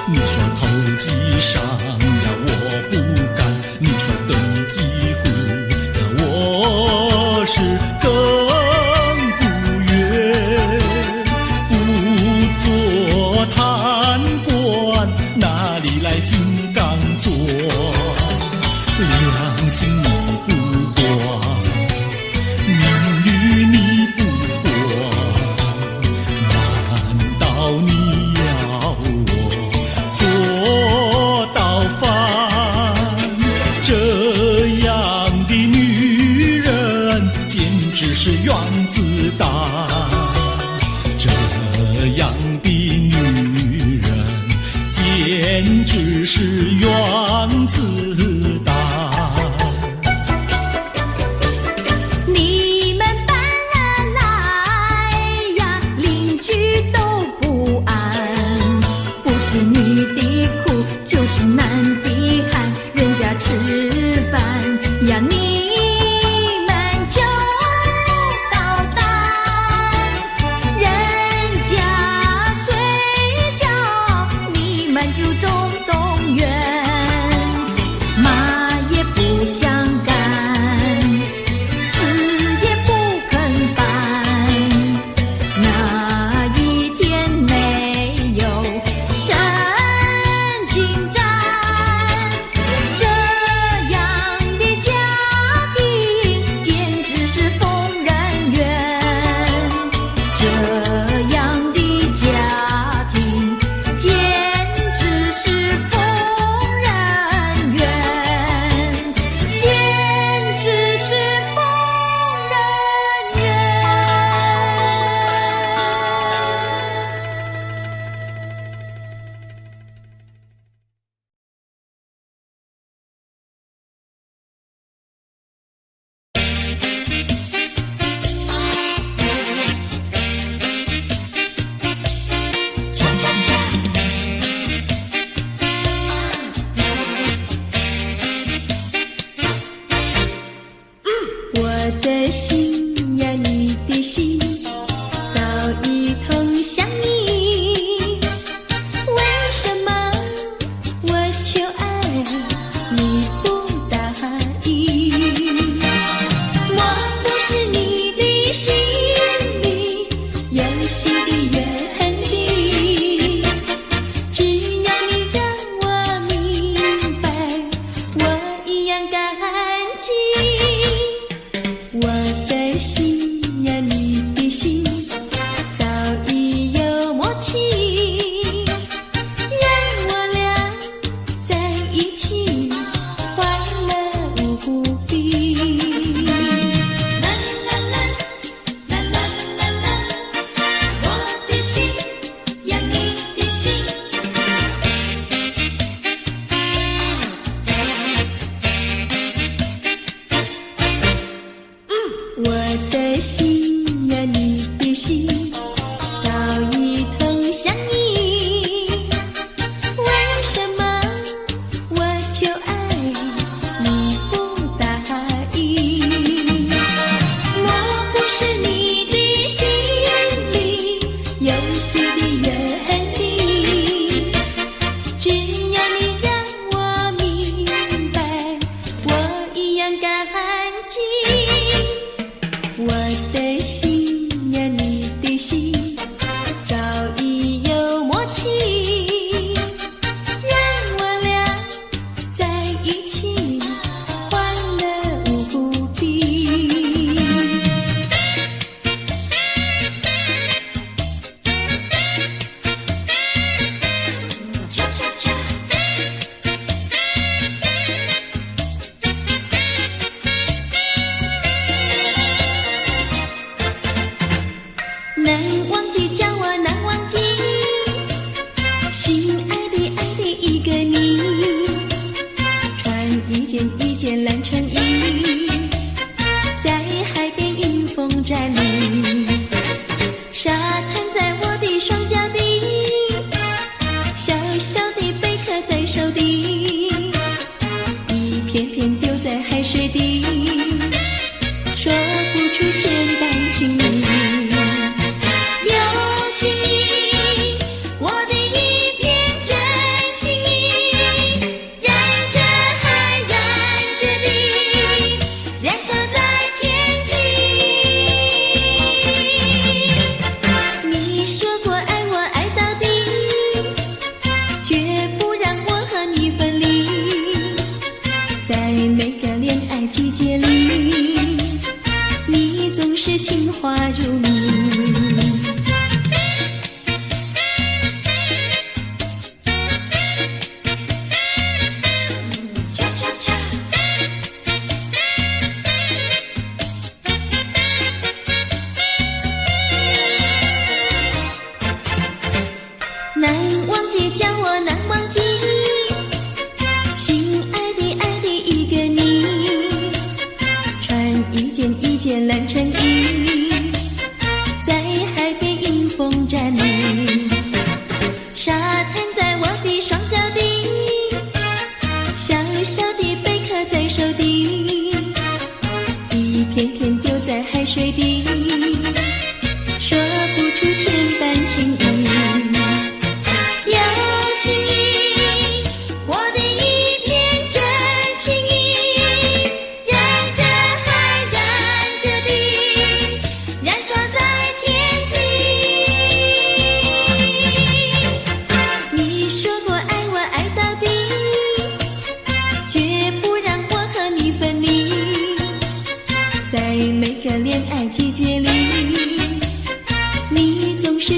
你说投机商呀，我不干；你说登记户呀，我是更不愿。不做贪官，哪里来金刚座？良心你不管，名誉你不管，难道你要我做到饭？这样的女人简直是原子弹，这样的女人简直是原子弹。你们搬了来呀，邻居都不安。不是女的苦，就是男的寒，人家吃饭呀，你们就捣蛋。人家睡觉，你们就中动员。骂也不想干，死也不肯搬。哪一天没有神经战？这样的家庭简直是疯人院。这样的家庭简直是疯人院，简直是疯人院。我的心呀，你的心早已投向你，为什么我求爱你不答应？我不是你的心里游戏的原地，只要你让我明白，我一样感激。我的心呀，你的心早已有默契，让我俩在一起欢乐无比。啦啦啦，啦啦啦啦，我的心呀，你的心。我的心呀，你的心早已投向你，为什么我求爱你不答应？我不是你的心里游戏的原地，只要你让我明白，我一样感激。我的心呀，你的心早已有默契，让我俩在一起欢乐无比。cha cha cha。难忘记叫我难忘记，心爱的爱的一个你，穿一件蓝衬衣，在海边迎风站立，沙滩在我的双脚底，小小的贝壳在手底，一片片丢在海水底，说不出千般情意。话如谜。难忘记，叫我难忘记，亲爱的爱的一个你，穿一件蓝衬衣，在海边迎风站立，沙滩在我的双脚底，小小的贝壳在手底，一片片丢在海水底，说不出千般情意。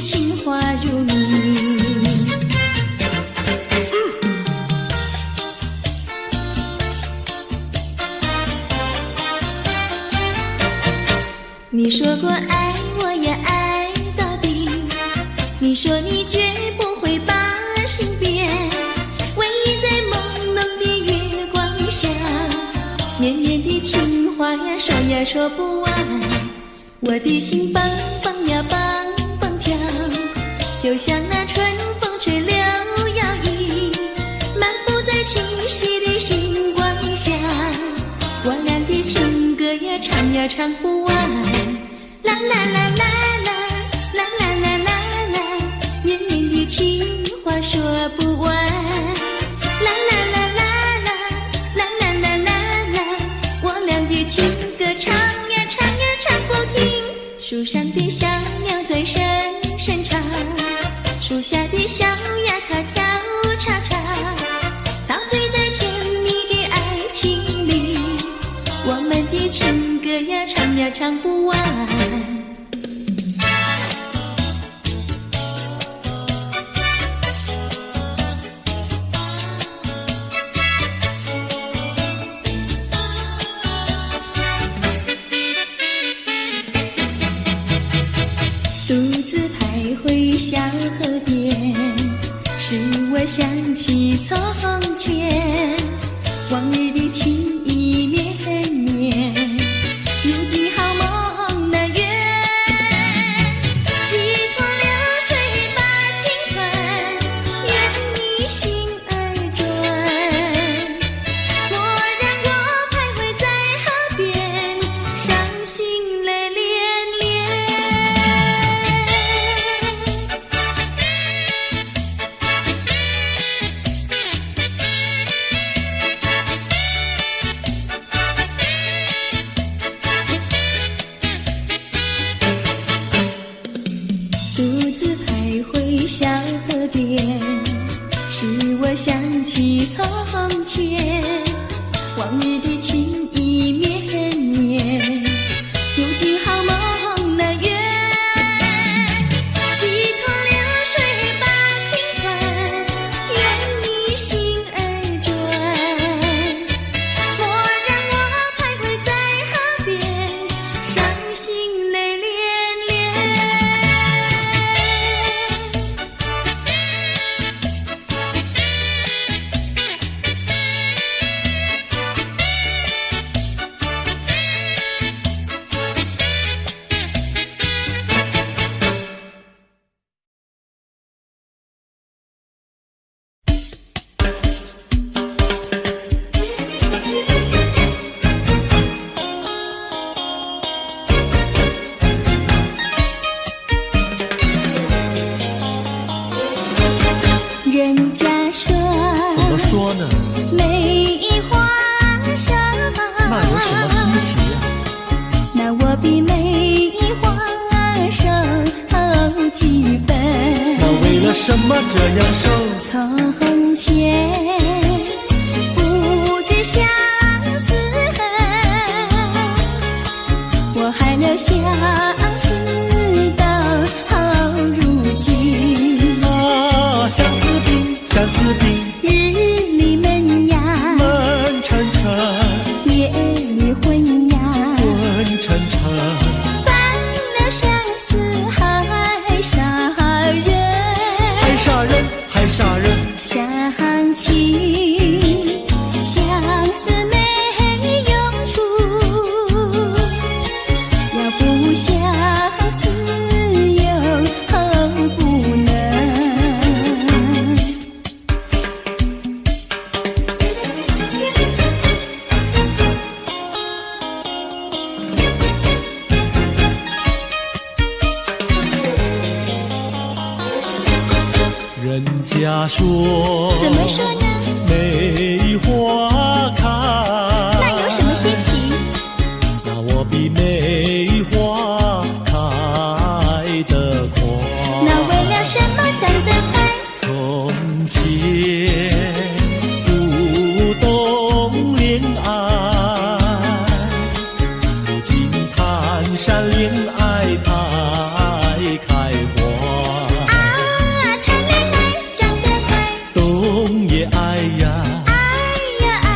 情话如谜，你说过爱我也爱到底，你说你绝不会把心变，唯一在朦胧的月光下，绵绵的情话呀说呀说不完，我的心梆梆呀梆，就像那春风吹柳摇曳，漫步在清晰的星光下，我俩的情歌呀唱呀唱不完，啦啦啦啦啦啦啦啦啦啦，绵绵的情话说不完，啦啦啦啦啦啦啦啦啦啦，我俩的情歌唱呀唱呀唱不停，树上的小鸟在声声唱，树下的小鸭它跳叉叉，陶醉在甜蜜的爱情里，我们的情歌呀唱呀唱不完。独自徘徊小河边，使我想起从前，往日的情意绵绵，如今好梦难圆，几托流水把情传，愿你心儿转，蓦然我徘徊在河边，伤心泪涟涟。小河边，使我想起从前，往日的情意绵绵，如今好梦难圆，几托流水把情传，愿你心儿转，蓦然我徘徊在河边，伤心泪涟涟。人家说，怎么说呢？梅花上，那有什么稀奇呀？那我比梅花瘦好几分。那为了什么这样瘦？从前不知相思恨，我还留相思假说怎么说呢？梅花开，那有什么稀奇？那我比梅花开得快。那为了什么长得快？从前不懂恋爱，如今谈山恋爱太开花。谈恋爱长得快，东也爱呀，爱呀爱，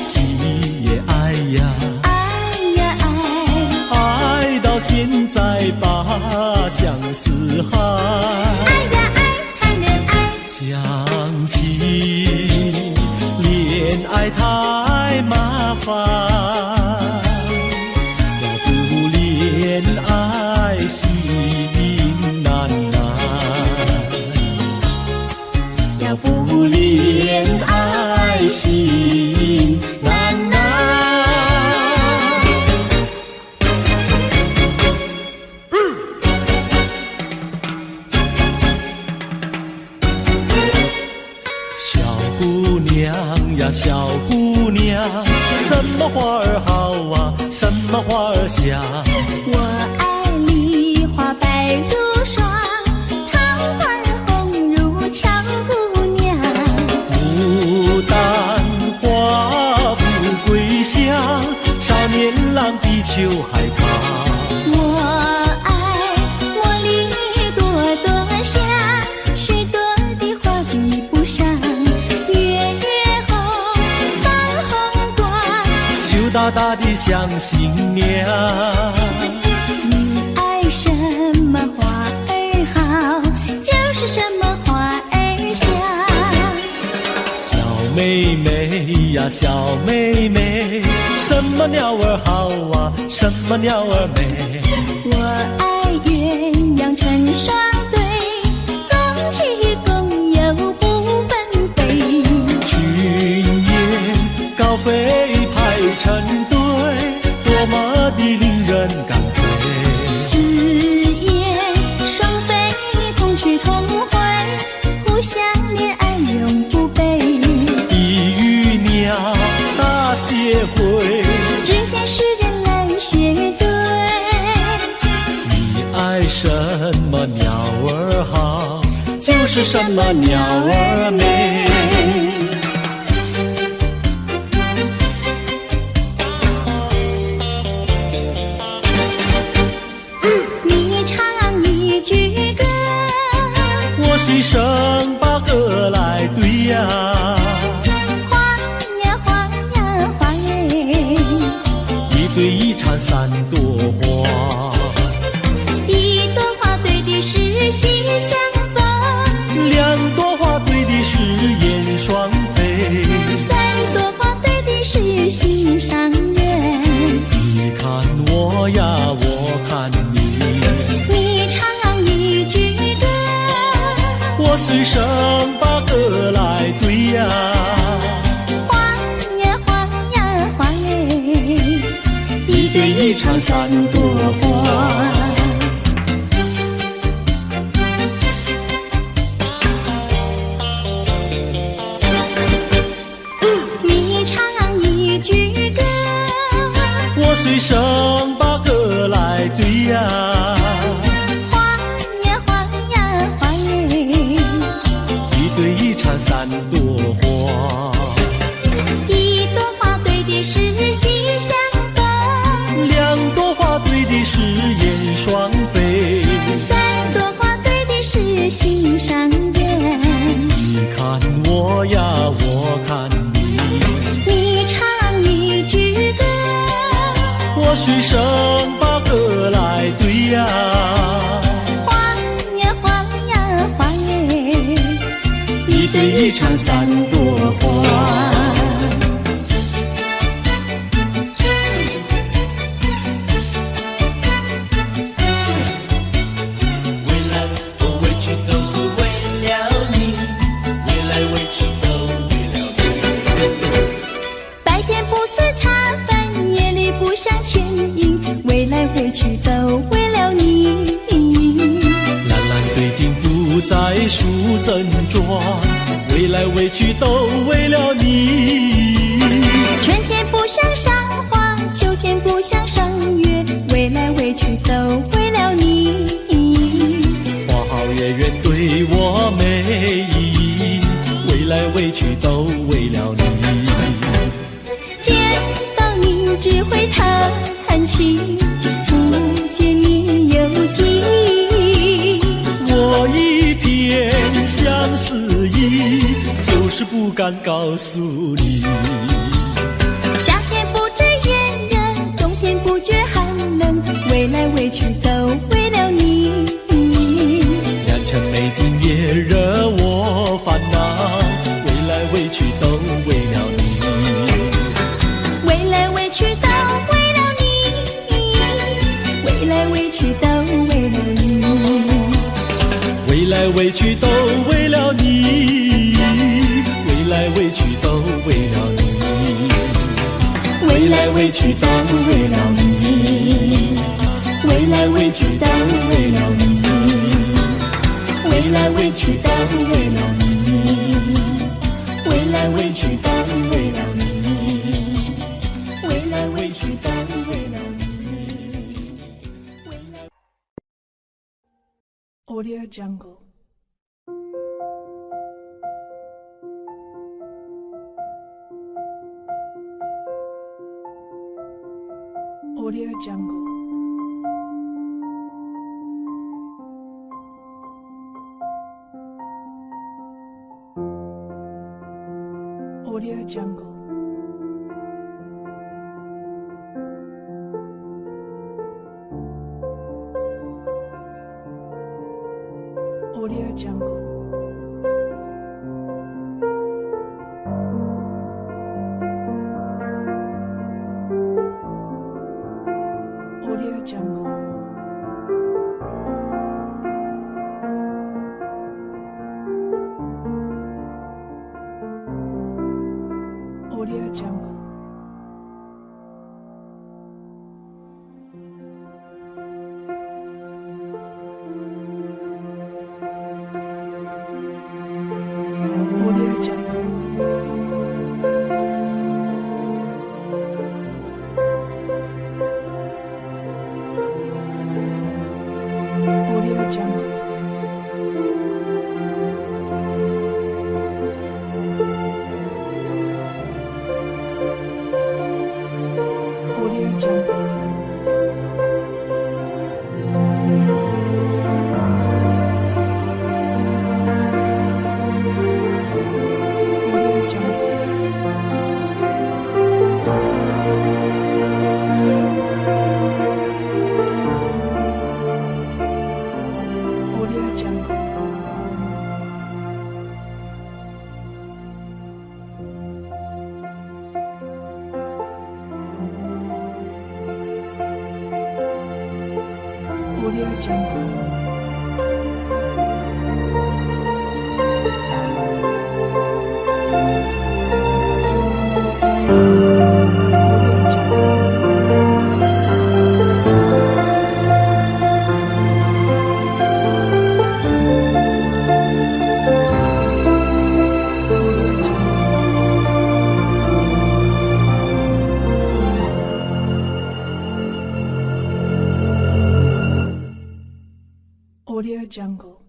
西也爱呀，爱呀爱，爱到现在把相思害。爱呀爱，谈恋爱，想起恋爱太麻烦，要不恋爱心难难，要不恋爱心难难。小姑娘呀，小姑娘，什么花儿好啊，什么花儿香？我爱梨花白如霜，桃花红如俏姑娘。牡丹花富贵香，少年郎比秋还长。我爱茉莉朵朵香，许多的花比不上。月红放红光，羞答答的像新娘。你爱什么花儿好，就是什么花儿香。小妹妹呀，小妹妹，什么鸟儿好啊，什么鸟儿美？我爱鸳鸯成双对，共齐共有不分飞。群雁高飞排成队，多么的令人感慨。紫燕双飞同去同回，互相恋爱永不悲。地狱鸟大协会，只见诗人来学对。你爱什么鸟儿好，就是什么鸟儿美。你唱一句歌，我随声把歌来对呀，花呀花呀花耶，一对一缠三朵花，一朵花对的是喜相逢，两朵花对的是燕双飞，三朵花对的是心上人。你看我呀，我看你，你唱一句歌，我随声把歌来对呀，花呀花呀花耶，一对一缠三朵花。你唱一句歌，我随声把歌来对呀，花呀花呀花耶，一对一缠三朵花，一朵花对的是喜相逢，两朵花对的是燕双飞，三朵花对的是心上人。你看我呀，我看你，你唱一句歌，我随声把歌来对呀，花呀花呀花耶，一对一缠三朵花。未来我委屈都是为了你，未来委屈都为了你。白天不思茶饭，夜里不想牵引，未来回去都为了你。蓝蓝对镜不再树正装，为来为去都为了你。春天不想赏花，秋天不想赏月，为来为去都为了你。花好月圆对我没意义，为来为去都为了你。见到你只会叹气，不见你有记忆。我一片相思意，就是不敢告诉你。夏天不知炎热，冬天不觉寒冷，为来为去都为了你。良辰美景也惹我烦恼，为来为去都为了你。为来为去都为了你，为来为去都为了你，为来为去都为了你，为来为去都为了你，为来为去都为了你，为来为去都为了你，为来为去都为了你，为来为去都为了你，为来为去都为了你。Audio Jungle. Audio Jungle. Audio Jungle. Audio Jungle. Audio Jungle. Audio Jungle. Audio Jungle. Audio Jungle. Audio Jungle. Audio Jungle. Audio Jungle. Audio Jungle. Audio Jungle.